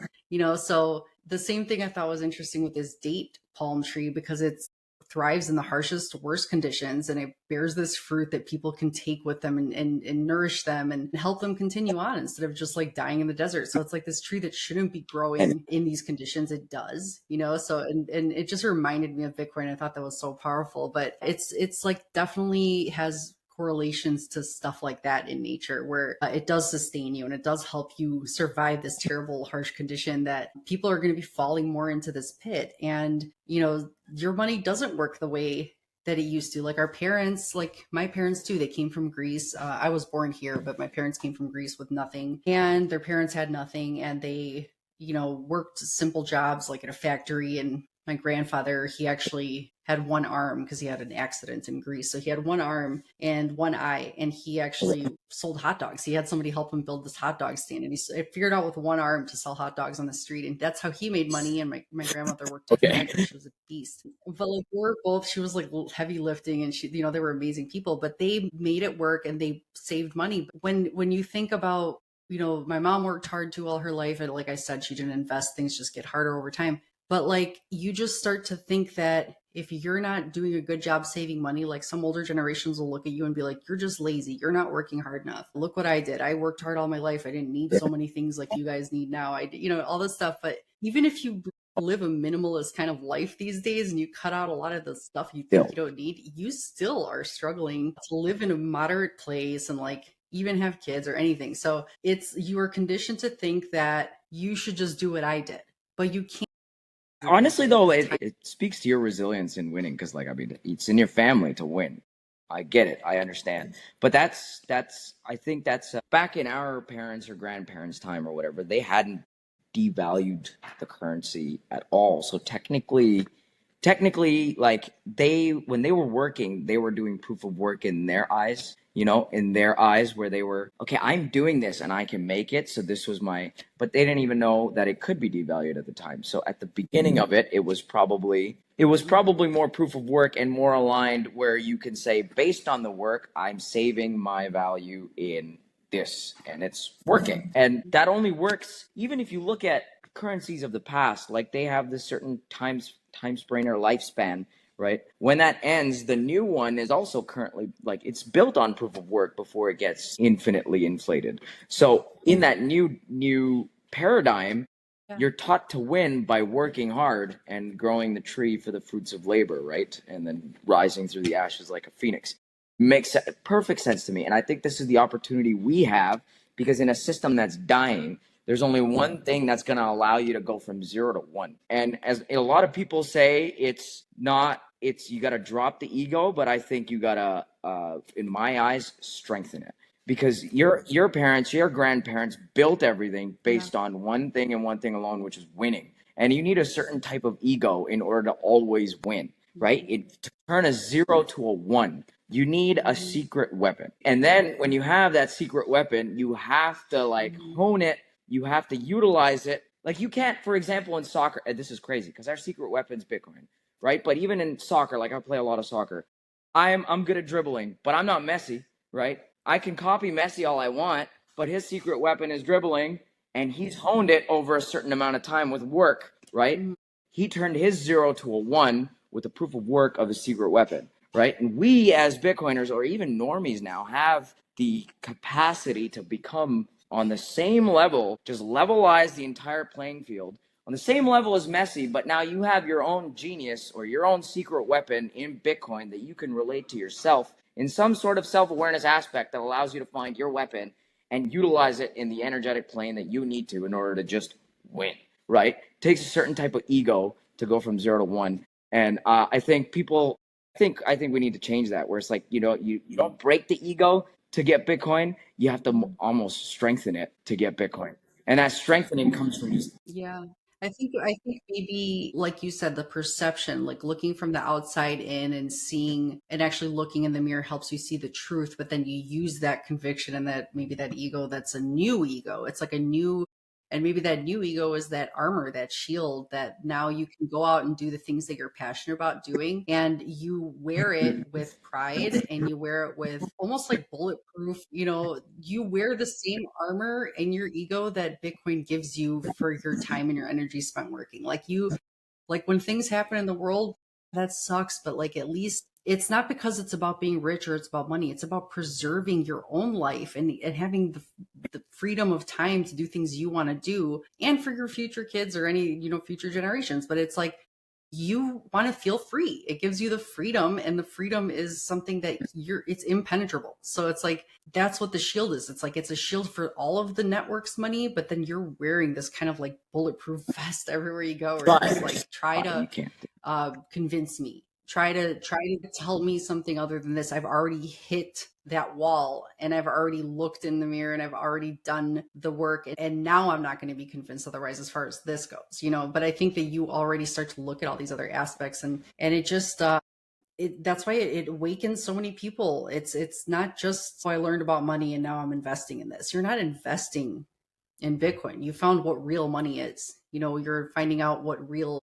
So the same thing I thought was interesting with this date palm tree, because it's thrives in the harshest, worst conditions, and it bears this fruit that people can take with them and nourish them and help them continue on, instead of just like dying in the desert. So it's like this tree that shouldn't be growing in these conditions, it does, so and it just reminded me of Bitcoin. I thought that was so powerful. But it's like definitely has correlations to stuff like that in nature, where it does sustain you, and it does help you survive this terrible, harsh condition, that people are going to be falling more into this pit. And your money doesn't work the way that it used to. Like our parents, like my parents too, they came from Greece. I was born here, but my parents came from Greece with nothing, and their parents had nothing, and they worked simple jobs like at a factory. And my grandfather, he actually had one arm, because he had an accident in Greece. So he had one arm and one eye, and he actually sold hot dogs. He had somebody help him build this hot dog stand, and he figured out with one arm to sell hot dogs on the street. And that's how he made money. And my grandmother worked at the factory. She was a beast. But like she was like heavy lifting, and she, they were amazing people, but they made it work, and they saved money. When you think about, my mom worked hard too all her life. And like I said, she didn't invest. Things just get harder over time. But like, you just start to think that if you're not doing a good job saving money, like some older generations will look at you and be like, you're just lazy. You're not working hard enough. Look what I did. I worked hard all my life. I didn't need so many things like you guys need now. I did, all this stuff. But even if you live a minimalist kind of life these days, and you cut out a lot of the stuff you think you don't need, you still are struggling to live in a moderate place and like even have kids or anything. So you are conditioned to think that you should just do what I did, but you can't. Honestly, though, it speaks to your resilience in winning, because, like, I mean, it's in your family to win. I get it. I understand. But I think that's back in our parents' or grandparents' time or whatever, they hadn't devalued the currency at all. So technically, like, when they were working, they were doing proof of work in their eyes. you know, in their eyes, where they were, okay, I'm doing this and I can make it. So this was but they didn't even know that it could be devalued at the time. So at the beginning of it, it was probably more proof of work and more aligned, where you can say, based on the work, I'm saving my value in this, and it's working. And that only works, even if you look at currencies of the past, like they have this certain time span or lifespan, right? When that ends, the new one is also currently, like, it's built on proof of work before it gets infinitely inflated. So in that new paradigm, you're taught to win by working hard and growing the tree for the fruits of labor, right? And then rising through the ashes like a phoenix. Makes perfect sense to me. And I think this is the opportunity we have, because in a system that's dying, there's only one thing that's going to allow you to go from 0 to 1. And as a lot of people say, you got to drop the ego, but I think you got to, in my eyes, strengthen it. Because your parents, your grandparents built everything based on one thing and one thing alone, which is winning. And you need a certain type of ego in order to always win, right? To turn a 0 to a 1, you need a secret weapon. And then when you have that secret weapon, you have to hone it. You have to utilize it. Like, you can't, for example, in soccer, and this is crazy because our secret weapon is Bitcoin, right? But even in soccer, like, I play a lot of soccer. I'm good at dribbling, but I'm not Messi, right? I can copy Messi all I want, but his secret weapon is dribbling, and he's honed it over a certain amount of time with work, right? He turned his 0 to a 1 with the proof of work of his secret weapon, right? And we as Bitcoiners, or even normies now, have the capacity to become on the same level, just levelize the entire playing field on the same level as Messi, but now you have your own genius or your own secret weapon in Bitcoin that you can relate to yourself in some sort of self-awareness aspect that allows you to find your weapon and utilize it in the energetic plane that you need to in order to just win, right? It takes a certain type of ego to go from 0 to 1. And I think we need to change that, where it's like, you don't break the ego to get Bitcoin. You have to almost strengthen it to get Bitcoin. And that strengthening comes from just I think maybe, like you said, the perception, like looking from the outside in and seeing and actually looking in the mirror helps you see the truth, but then you use that conviction and that maybe that ego, that's a new ego. It's like a new, and maybe that new ego is that armor, that shield, that now you can go out and do the things that you're passionate about doing. And you wear it with pride, and you wear it with almost like bulletproof, you wear the same armor in your ego that Bitcoin gives you for your time and your energy spent working. Like when things happen in the world, that sucks, but like, at least it's not because it's about being rich or it's about money. It's about preserving your own life and having the freedom of time to do things you want to do, and for your future kids or any, future generations. But it's like, you want to feel free. It gives you the freedom, and the freedom is something that it's impenetrable. So it's like, that's what the shield is. It's like, it's a shield for all of the network's money, but then you're wearing this kind of like bulletproof vest everywhere you go, where it's like, try to convince me. Try to tell me something other than this. I've already hit that wall, and I've already looked in the mirror, and I've already done the work. And now I'm not going to be convinced otherwise as far as this goes, but I think that you already start to look at all these other aspects, and it just, that's why it awakens so many people. It's not just, I learned about money and now I'm investing in this. You're not investing in Bitcoin. You found what real money is. You're finding out what real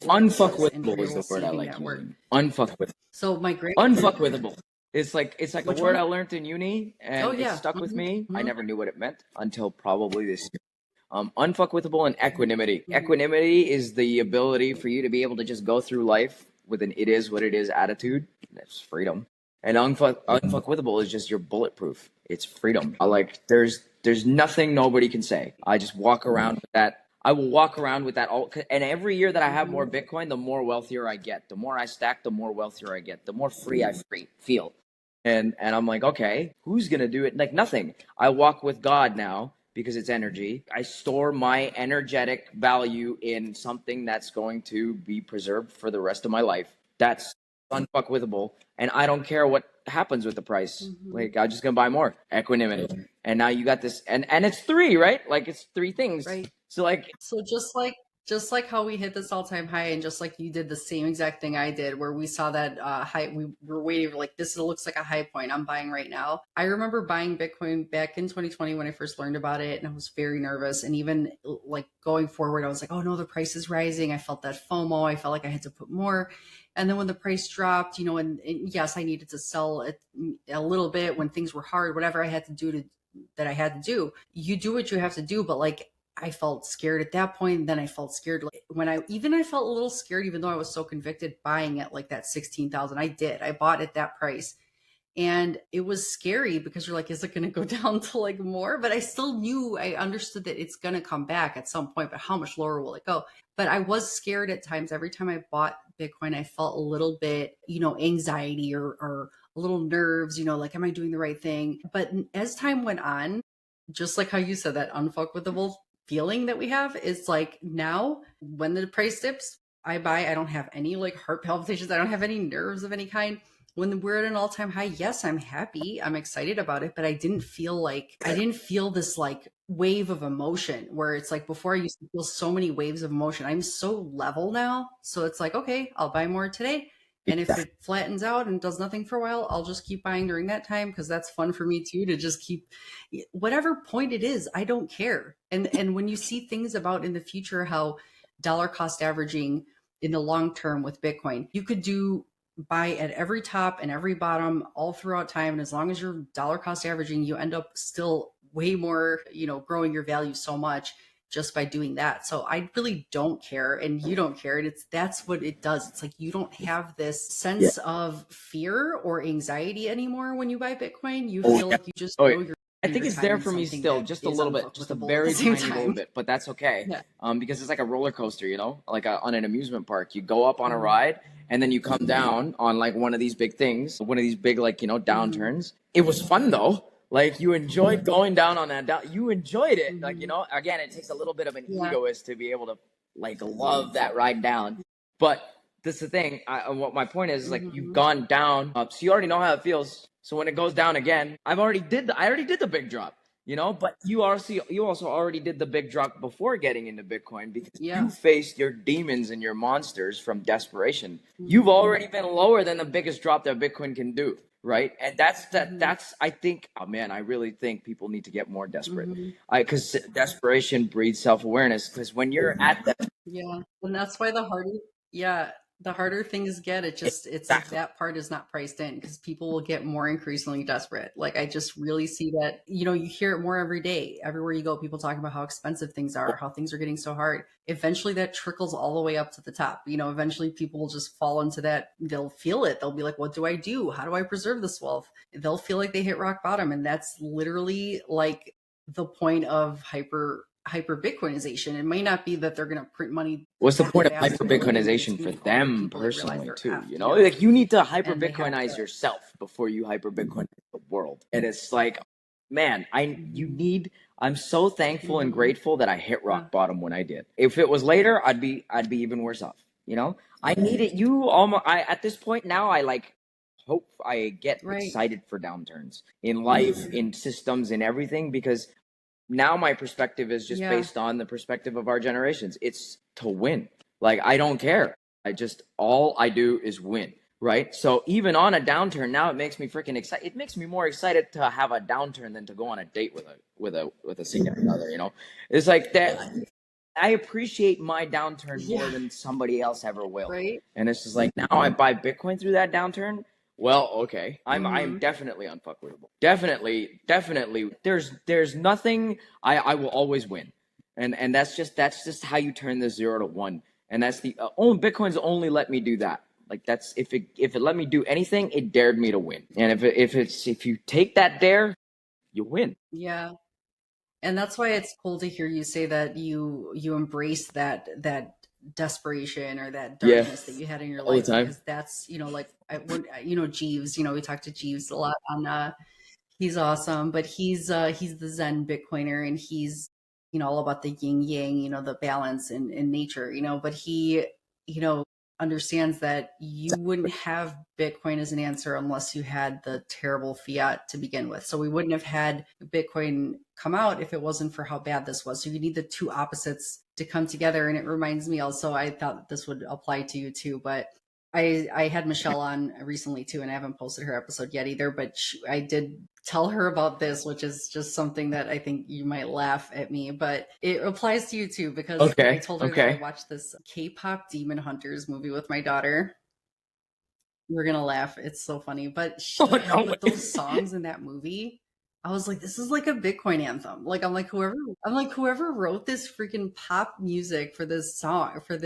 unfuckwithable is the word I like using. Unfuckwithable. So my great unfuckwithable. It's like a word one? I learned in uni, and it stuck with me. I never knew what it meant until probably this year. Unfuckwithable and equanimity. Equanimity is the ability for you to be able to just go through life with an "it is what it is" attitude. That's freedom. And unfuckwithable is just your bulletproof. It's freedom. There's nothing nobody can say. I just walk around with that. I will walk around with that and every year that I have more Bitcoin, the more wealthier I get. The more I stack, the more wealthier I get. The more free I feel. And I'm like, okay, who's going to do it? Like, nothing. I walk with God now because it's energy. I store my energetic value in something that's going to be preserved for the rest of my life. That's unfuckwithable. And I don't care what happens with the price. Like, I'm just going to buy more. Equanimity. And now you got this. And it's 3, right? Like, it's 3 things. Right. So just Just like how we hit this all-time high, and just like you did the same exact thing I did, where we saw that high, we were waiting, like, this looks like a high point, I'm buying right now. I remember buying Bitcoin back in 2020 when I first learned about it, and I was very nervous. And even like going forward, I was like, oh no, the price is rising. I felt that FOMO. I felt like I had to put more. And then when the price dropped, and yes, I needed to sell it a little bit when things were hard, whatever I had to do that I had to do. You do what you have to do, but like, I felt scared at that point. And then I felt scared when I felt a little scared, even though I was so convicted buying it like that 16,000. I bought at that price, and it was scary because you're like, is it going to go down to like more? But I understood that it's going to come back at some point, but how much lower will it go? But I was scared at times. Every time I bought Bitcoin, I felt a little bit, anxiety or a little nerves, like, am I doing the right thing? But as time went on, just like how you said, that unfuckwithable feeling that we have is like, now when the price dips, I buy. I don't have any like heart palpitations. I don't have any nerves of any kind. When we're at an all-time high, yes, I'm happy. I'm excited about it, but I didn't feel this like wave of emotion where it's like before I used to feel so many waves of emotion. I'm so level now. So it's like, okay, I'll buy more today. And if it flattens out and does nothing for a while, I'll just keep buying during that time, because that's fun for me too, to just keep whatever point it is. I don't care. And when you see things about in the future, how dollar cost averaging in the long term with Bitcoin, you could buy at every top and every bottom all throughout time. And as long as you're dollar cost averaging, you end up still way more, growing your value so much just by doing that. So I really don't care, and you don't care. And that's what it does. It's like, you don't have this sense of fear or anxiety anymore when you buy Bitcoin. You feel like you just know you're. I think it's there for me still, just a little bit, just a very tiny little bit, but that's okay. Yeah. Because it's like a roller coaster, like on an amusement park. You go up on a ride, and then you come down on like one of these big things, one of these big like downturns. It was fun though. Like, you enjoyed going down on that down. You enjoyed it. Like, again, it takes a little bit of an egoist to be able to like love that ride down. But this is the thing. What my point is, like, you've gone down, so you already know how it feels. So when it goes down again, I already did the big drop, but you also already did the big drop before getting into Bitcoin, because you faced your demons and your monsters from desperation. You've already been lower than the biggest drop that Bitcoin can do. Right. And that's, I think, oh man, I really think people need to get more desperate. Because desperation breeds self-awareness. Because when you're at that. Yeah. And that's why the harder things get, it's like that part is not priced in, because people will get more increasingly desperate. Like, I just really see that, you hear it more every day. Everywhere you go, people talking about how expensive things are, how things are getting so hard. Eventually that trickles all the way up to the top. Eventually people will just fall into that. They'll feel it. They'll be like, what do I do? How do I preserve this wealth? They'll feel like they hit rock bottom. And that's literally like the point of hyper Bitcoinization. It may not be that they're going to print money. What's the point of hyper Bitcoinization for them personally too? Like, you need to hyper Bitcoinize yourself before you hyper Bitcoinize the world. And it's like, man, I'm so thankful and grateful that I hit rock bottom when I did. If it was later, I'd be even worse off. I need it. At this point now, I like hope I get excited for downturns in life, in systems, in everything, because now my perspective is just based on the perspective of our generations. It's to win. Like, I don't care. All I do is win. Right. So even on a downturn, now it makes me freaking excited. It makes me more excited to have a downturn than to go on a date with a significant other. It's like that. I appreciate my downturn more than somebody else ever will. Right. And it's just like, now I buy Bitcoin through that downturn. Well, okay. I'm definitely unfuckwithable. Definitely. There's nothing. I will always win. And that's just how you turn the 0 to 1. And that's Bitcoin's only let me do that. Like, that's if it let me do anything, it dared me to win. And if you take that dare, you win. Yeah. And that's why it's cool to hear you say that you embrace that desperation or that darkness that you had in your life, because that's, Jeeves, we talked to Jeeves a lot on he's awesome, but he's the Zen Bitcoiner, and he's all about the yin yang, the balance in nature, but he understands that you wouldn't have Bitcoin as an answer unless you had the terrible fiat to begin with. So we wouldn't have had Bitcoin come out if it wasn't for how bad this was. So you need the two opposites to come together. And it reminds me also, I thought this would apply to you too, but I had Michelle on recently too, and I haven't posted her episode yet either, but I did tell her about this, which is just something that I think you might laugh at me, but it applies to you too, because I told her that I watched this K-pop Demon Hunters movie with my daughter. We're going to laugh. It's so funny, but but those songs in that movie, I was like, this is like a Bitcoin anthem. Like, I'm like, whoever wrote this freaking pop music for this song, for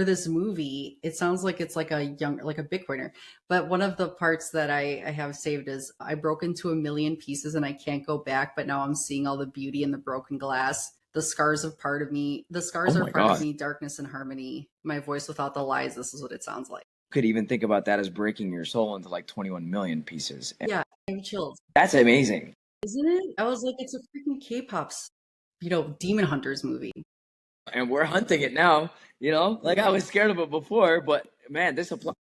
this movie, it sounds like it's like a Bitcoiner. But one of the parts that I have saved is I broke into a million pieces and I can't go back, but now I'm seeing all the beauty in the broken glass. The scars are part of me, darkness and harmony, my voice without the lies. This is what it sounds like. Could even think about that as breaking your soul into like 21 million pieces. Yeah, I have chills. That's amazing. Isn't it? I was like, it's a freaking K-pop, Demon Hunters movie. And we're hunting it now, like I was scared of it before, but man, this applies.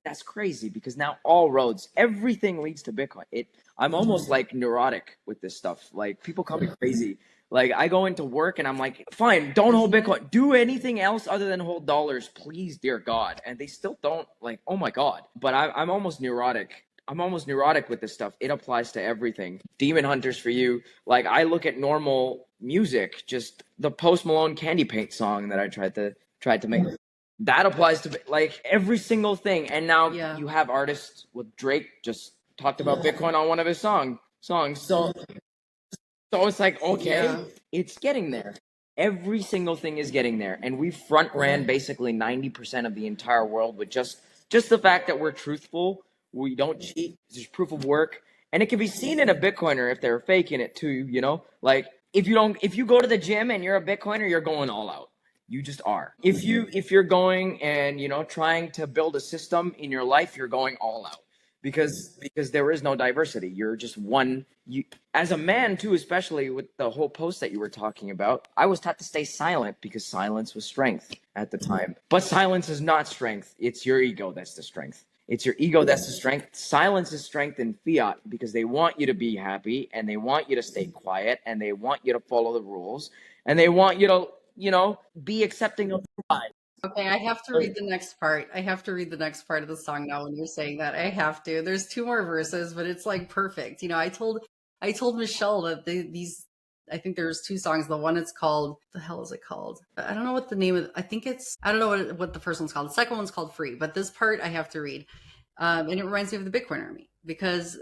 That's crazy, because now all roads, everything leads to Bitcoin. I'm almost like neurotic with this stuff. Like, people call me crazy. Like, I go into work and I'm like, fine, don't hold Bitcoin. Do anything else other than hold dollars, please, dear God. And they still don't, like, oh my God. But I'm almost neurotic. I'm almost neurotic with this stuff. It applies to everything. Demon Hunters for you. Like, I look at normal music, just the Post Malone Candy Paint song that I tried to make. That applies to like every single thing. And now you have artists with Drake just talked about Bitcoin on one of his songs. So it's like, okay, it's getting there. Every single thing is getting there. And we front ran basically 90% of the entire world with just the fact that we're truthful. We don't cheat. There's proof of work. And it can be seen in a Bitcoiner if they're faking it too, Like, if you go to the gym and you're a Bitcoiner, you're going all out. You just are. If you're going and, trying to build a system in your life, you're going all out. Because there is no diversity. You're just one. As a man too, especially with the whole post that you were talking about, I was taught to stay silent because silence was strength at the time. But silence is not strength. It's your ego that's the strength. It's your ego that's the strength. Silence is strength in fiat, because they want you to be happy and they want you to stay quiet and they want you to follow the rules and they want you to, be accepting of pride. Okay, I have to read the next part. I have to read the next part of the song now when you're saying that. I have to. There's 2 more verses, but it's like perfect. I told Michelle that I think there's 2 songs. The one, it's called, the hell is it called? I don't know what the name of, I don't know what the first one's called. The second one's called Free, but this part I have to read. And it reminds me of the Bitcoin Army,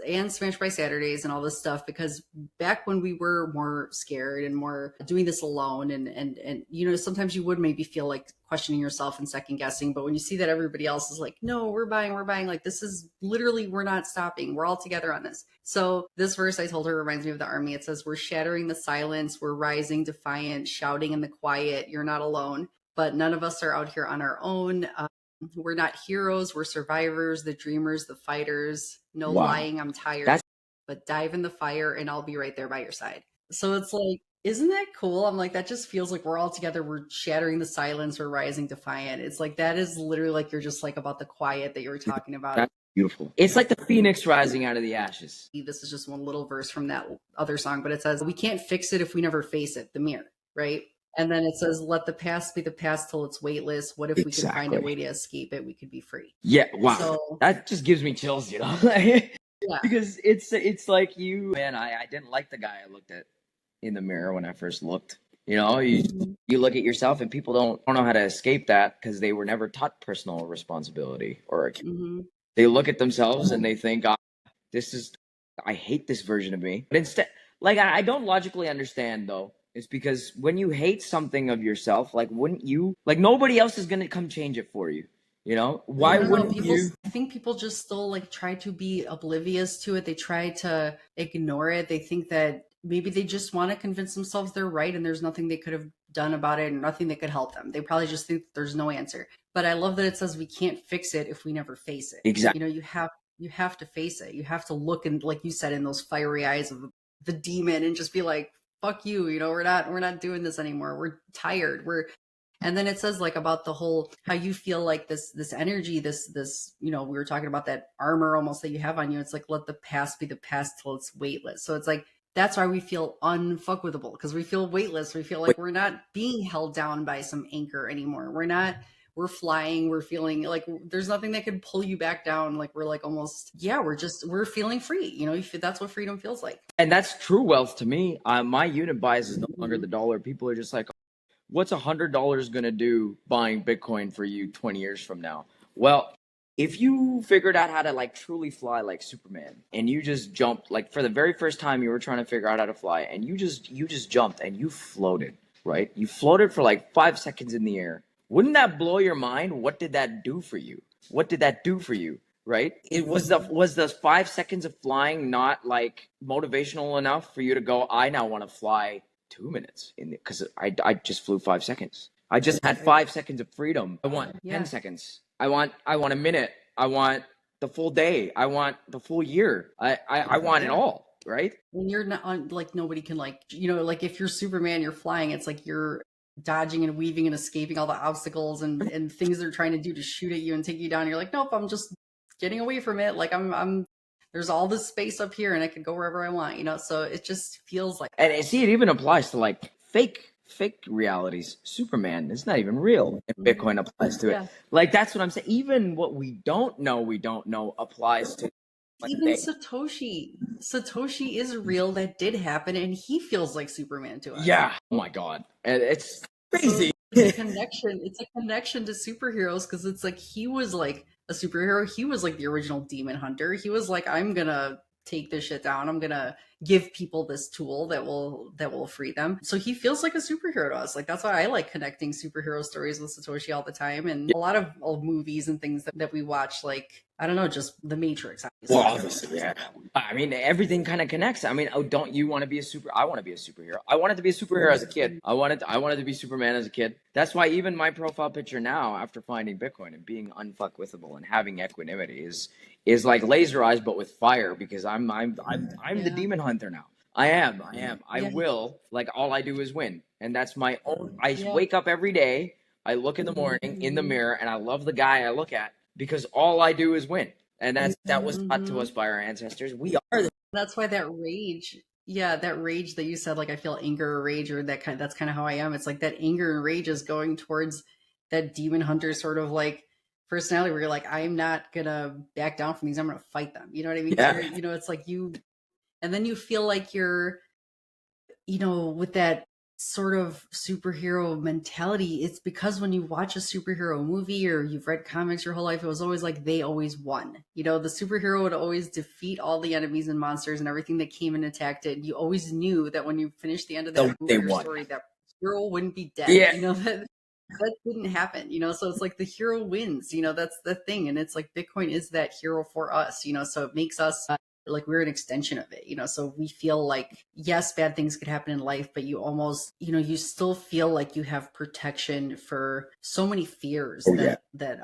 and Smash by Saturdays and all this stuff, because back when we were more scared and more doing this alone and sometimes you would maybe feel like questioning yourself and second guessing, but when you see that everybody else is like, no, we're buying, like, this is literally, we're not stopping. We're all together on this. So this verse, I told her, reminds me of the army. It says, we're shattering the silence. We're rising defiant, shouting in the quiet. You're not alone, but none of us are out here on our own. We're not heroes. We're survivors, the dreamers, the fighters. No lying. I'm tired. But dive in the fire and I'll be right there by your side. So it's like, isn't that cool? I'm like, that just feels like we're all together. We're shattering the silence. We're rising defiant. It's like, that is literally like, you're just like about the quiet that you were talking about. That's beautiful. It's like the phoenix rising out of the ashes. This is just one little verse from that other song, but it says, we can't fix it if we never face it, the mirror, right? And then it says, let the past be the past till it's weightless. What if we can find a way to escape it? We could be free. Yeah. Wow. So, that just gives me chills, Yeah. Because it's like I didn't like the guy I looked at in the mirror when I first looked. You look at yourself and people don't know how to escape that because they were never taught personal responsibility or they look at themselves and they think, I hate this version of me. But instead, like, I don't logically understand though. It's because when you hate something of yourself, like, wouldn't you, like, nobody else is going to come change it for you. Why wouldn't you? I think people just still like try to be oblivious to it. They try to ignore it. They think that maybe they just want to convince themselves they're right and there's nothing they could have done about it and nothing that could help them. They probably just think there's no answer. But I love that it says we can't fix it if we never face it. Exactly. You have to face it. You have to look and, like you said, in those fiery eyes of the demon and just be like, fuck you. We're not doing this anymore. We're tired. And then it says like about the whole, how you feel like this energy, this, we were talking about that armor almost that you have on you. It's like, let the past be the past till it's weightless. So it's like, that's why we feel unfuckwithable, because we feel weightless. We feel like we're not being held down by some anchor anymore. We're flying. We're feeling like there's nothing that can pull you back down. Like we're like almost, we're feeling free. That's what freedom feels like. And that's true wealth to me. My unit bias is no longer the dollar. People are just like, what's $100 going to do buying Bitcoin for you 20 years from now? Well, if you figured out how to like truly fly like Superman, and you just jumped, like for the very first time you were trying to figure out how to fly, and you just jumped and you floated, right? You floated for like 5 seconds in the air. Wouldn't that blow your mind? What did that do for you? What did that do for you? Right? It was the 5 seconds of flying not like motivational enough for you to go, I now want to fly 2 minutes because I just flew 5 seconds. I just had 5 seconds of freedom. I want 10 seconds. I want a minute. I want the full day. I want the full year. I want it all, right? When you're not like, nobody can like, like if you're Superman, you're flying, it's like you're dodging and weaving and escaping all the obstacles and things they're trying to do to shoot at you and take you down. You're like, nope, I'm just getting away from it. Like I'm there's all this space up here and I can go wherever I want, so it just feels like that. And see, it even applies to like fake realities. Superman is not even real, and Bitcoin applies to it. Like that's what I'm saying. Even what we don't know applies to even Satoshi is real. That did happen, and he feels like Superman to us. Yeah. Oh my god, and it's crazy. So it's a connection to superheroes, because it's like he was like a superhero. He was like the original demon hunter. He was like, I'm gonna take this shit down. I'm gonna give people this tool that will free them. So he feels like a superhero to us. Like that's why I like connecting superhero stories with Satoshi all the time. And a lot of old movies and things that we watch, like, I don't know, just The Matrix. Obviously. Well, obviously, yeah. I mean, everything kind of connects. I mean, don't you want to be I want to be a superhero. I wanted to be a superhero as a kid. I wanted to be Superman as a kid. That's why even my profile picture now, after finding Bitcoin and being unfuckwithable and having equanimity, is like laser eyes but with fire, because I'm the demon hunter now. I am. I will. Like all I do is win, and that's my own. I wake up every day. I look in the morning in the mirror, and I love the guy I look at, because all I do is win. And that was taught to us by our ancestors. We are. That's why that rage, that rage that you said, like I feel anger or rage, or that's kind of how I am. It's like that anger and rage is going towards that demon hunter sort of like personality, where you're like, I'm not gonna back down from these. I'm gonna fight them. You know what I mean? Yeah. It's like you, and then you feel like you're, with that sort of superhero mentality. It's because when you watch a superhero movie or you've read comics your whole life, it was always like they always won. The superhero would always defeat all the enemies and monsters and everything that came and attacked it. You always knew that when you finished the end of that movie or story, that hero wouldn't be dead. Yeah. That didn't happen, so it's like the hero wins, that's the thing. And it's like Bitcoin is that hero for us, so it makes us like we're an extension of it, so we feel like, yes, bad things could happen in life, but you almost, you still feel like you have protection for so many fears that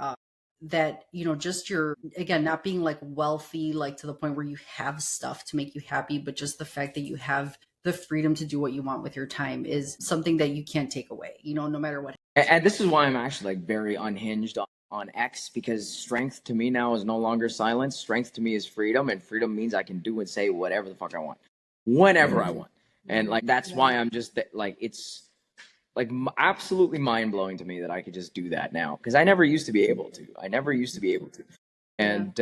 just your, again, not being like wealthy, like to the point where you have stuff to make you happy, but just the fact that you have the freedom to do what you want with your time is something that you can't take away, no matter what. And this is why I'm actually like very unhinged on X, because strength to me now is no longer silence. Strength to me is freedom, and freedom means I can do and say whatever the fuck I want, whenever I want. And like that's why I'm just like, it's like absolutely mind blowing to me that I could just do that now, because I never used to be able to. And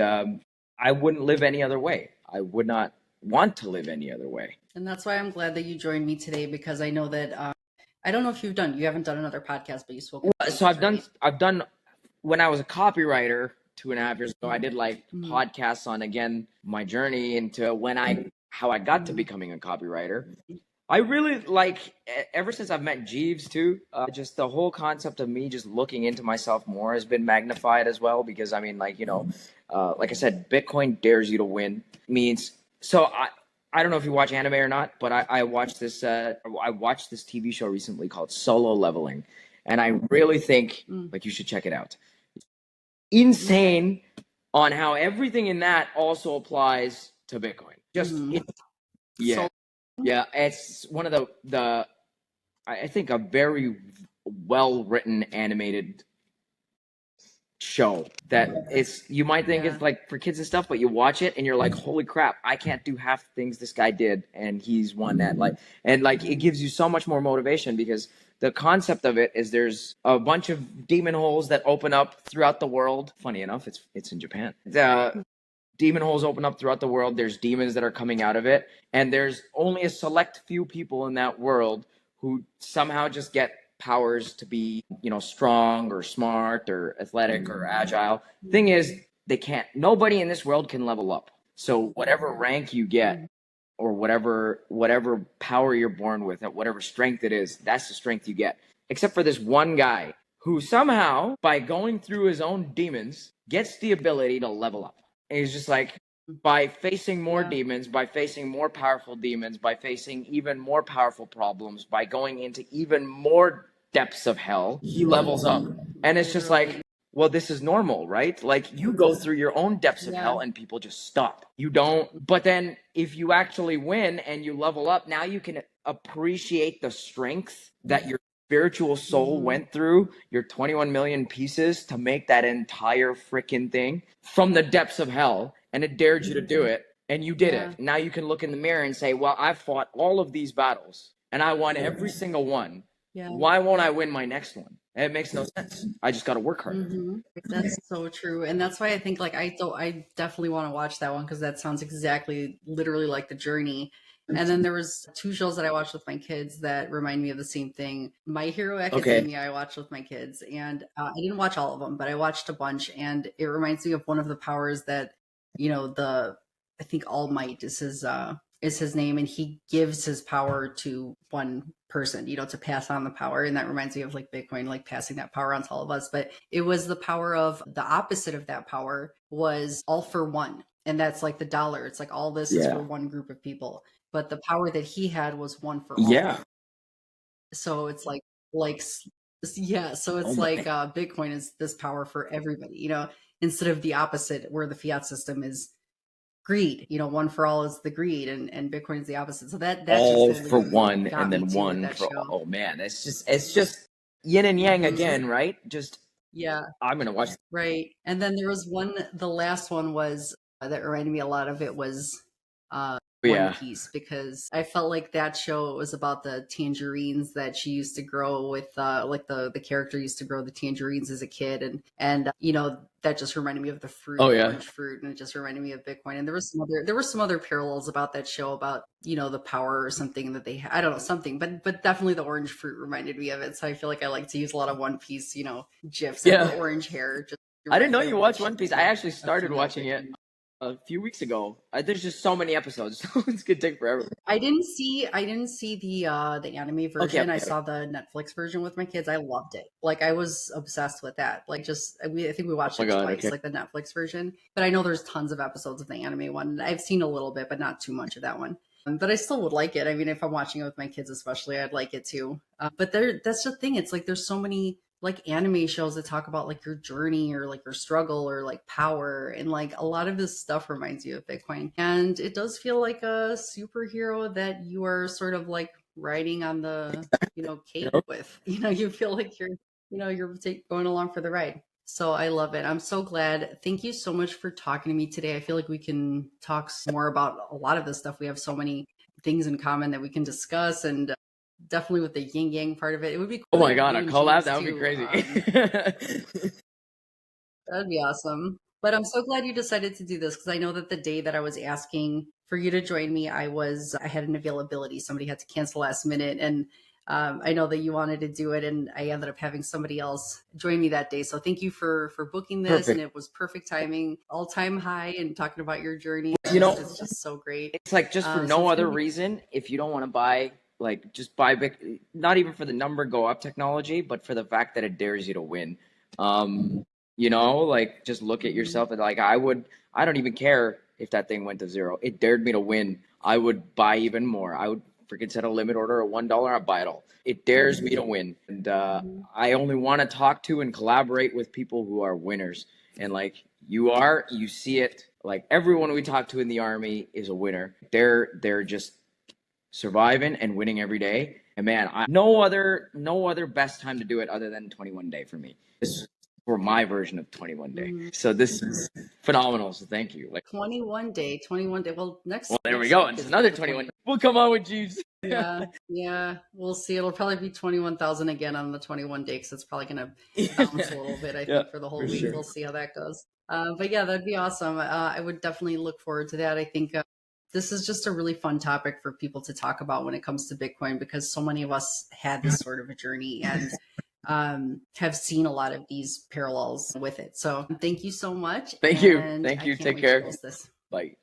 I wouldn't live any other way. I would not want to live any other way. And that's why I'm glad that you joined me today, because I know that I don't know if you haven't done another podcast, but you spoke. So I've done when I was a copywriter 2.5 years ago. I did like podcasts on, again, my journey into how I got to becoming a copywriter. I really like, ever since I've met Jeeves too, just the whole concept of me just looking into myself more has been magnified as well, because I mean, like, like I said, Bitcoin dares you to win means, so I don't know if you watch anime or not, but I watched this TV show recently called Solo Leveling, and I really think like you should check it out. Insane on how everything in that also applies to Bitcoin. It's one of the I think a very well-written animated show that you might think it's like for kids and stuff, but you watch it and you're like, holy crap, I can't do half the things this guy did, and he's won that. And it gives you so much more motivation, because the concept of it is there's a bunch of demon holes that open up throughout the world. Funny enough, it's in Japan. Demon holes open up throughout the world. There's demons that are coming out of it, and there's only a select few people in that world who somehow just get powers to be, strong or smart or athletic or agile. Thing is, nobody in this world can level up. So whatever rank you get, or whatever power you're born with, at whatever strength it is, that's the strength you get. Except for this one guy who somehow, by going through his own demons, gets the ability to level up. And he's just like, by facing more demons, by facing more powerful demons, by facing even more powerful problems, by going into even more depths of hell, he levels up. And it's just like, well, this is normal, right? Like, you go through your own depths of hell and people just stop. You don't. But then if you actually win and you level up, now you can appreciate the strength that your spiritual soul went through, your 21 million pieces, to make that entire freaking thing from the depths of hell. And it dared you to do it, and you did it. Now you can look in the mirror and say, well, I've fought all of these battles, and I won every single one. Why won't I win my next one? It makes no sense. I just got to work harder. That's so true. And that's why I think, I definitely want to watch that one, because that sounds literally like The Journey. And then there was 2 shows that I watched with my kids that remind me of the same thing. My Hero Academia, I watched with my kids, and I didn't watch all of them, but I watched a bunch, and it reminds me of one of the powers that, I think All Might is his name, and he gives his power to one person, to pass on the power. And that reminds me of Bitcoin, passing that power on to all of us. But it was the power of the opposite of that power was all for one. And that's like the dollar. It's like all this is for one group of people. But the power that he had was one for all. Yeah. So it's so it's Bitcoin is this power for everybody, instead of the opposite, where the fiat system is greed. One for all is the greed, and Bitcoin is the opposite. So that's all just for one, and then one for all. Oh man, it's just yin and yang again, right? Just I'm gonna watch. Right. And then there was the last one was that reminded me a lot of it was One Piece, because I felt like that show was about the tangerines that she used to grow with, the character used to grow the tangerines as a kid, and that just reminded me of the fruit, orange fruit, and it just reminded me of Bitcoin. And there were some other parallels about that show about the power or something that they I don't know, something, but definitely the orange fruit reminded me of it. So I feel like I like to use a lot of One Piece gifs, and the orange hair. I didn't know you watched One Piece. I actually started watching it a few weeks ago. There's just so many episodes, so it's gonna take forever. I didn't see the anime version. I saw the Netflix version with my kids. I loved it. I was obsessed with that. I think we watched it twice, the Netflix version. But I know there's tons of episodes of the anime one. I've seen a little bit, but not too much of that one. But I still would like it. I mean, if I'm watching it with my kids, especially, I'd like it too. But that's the thing. It's there's so many anime shows that talk about your journey, or your struggle, or power, and a lot of this stuff reminds you of Bitcoin. And it does feel like a superhero that you are sort of riding on the cape with. You feel like you're going along for the ride. So I love it. I'm so glad. Thank you so much for talking to me today. I feel like we can talk more about a lot of this stuff. We have so many things in common that we can discuss, and definitely with the yin yang part of it. It would be cool. Oh my god, a collab, that would be crazy. That'd be awesome. But I'm so glad you decided to do this, because I know that the day that I was asking for you to join me, I had an availability. Somebody had to cancel last minute, and I know that you wanted to do it, and I ended up having somebody else join me that day. So thank you for booking this. Perfect. And it was perfect timing, all-time high, and talking about your journey. It's just so great. It's just for no other reason. If you don't want to buy, just buy Bitcoin, not even for the number go up technology, but for the fact that it dares you to win. Just look at yourself and I don't even care if that thing went to zero. It dared me to win. I would buy even more. I would freaking set a limit order of $1. I'd buy it all. It dares me to win. And I only want to talk to and collaborate with people who are winners. And you see it. Everyone we talk to in the army is a winner. They're just surviving and winning every day. And man, no other best time to do it other than 21 day for me. This is for my version of 21 day. So this is phenomenal. So thank you. Like 21 day. Well, there we go. It's another 21. We'll come on with Jeeves. Yeah. We'll see. It'll probably be 21,000 again on the 21 day because it's probably going to bounce a little bit, I think, for the whole week. Sure. We'll see how that goes. But yeah, that'd be awesome. I would definitely look forward to that. I think this is just a really fun topic for people to talk about when it comes to Bitcoin, because so many of us had this sort of a journey and have seen a lot of these parallels with it. So thank you so much. Thank you. Take care. Bye.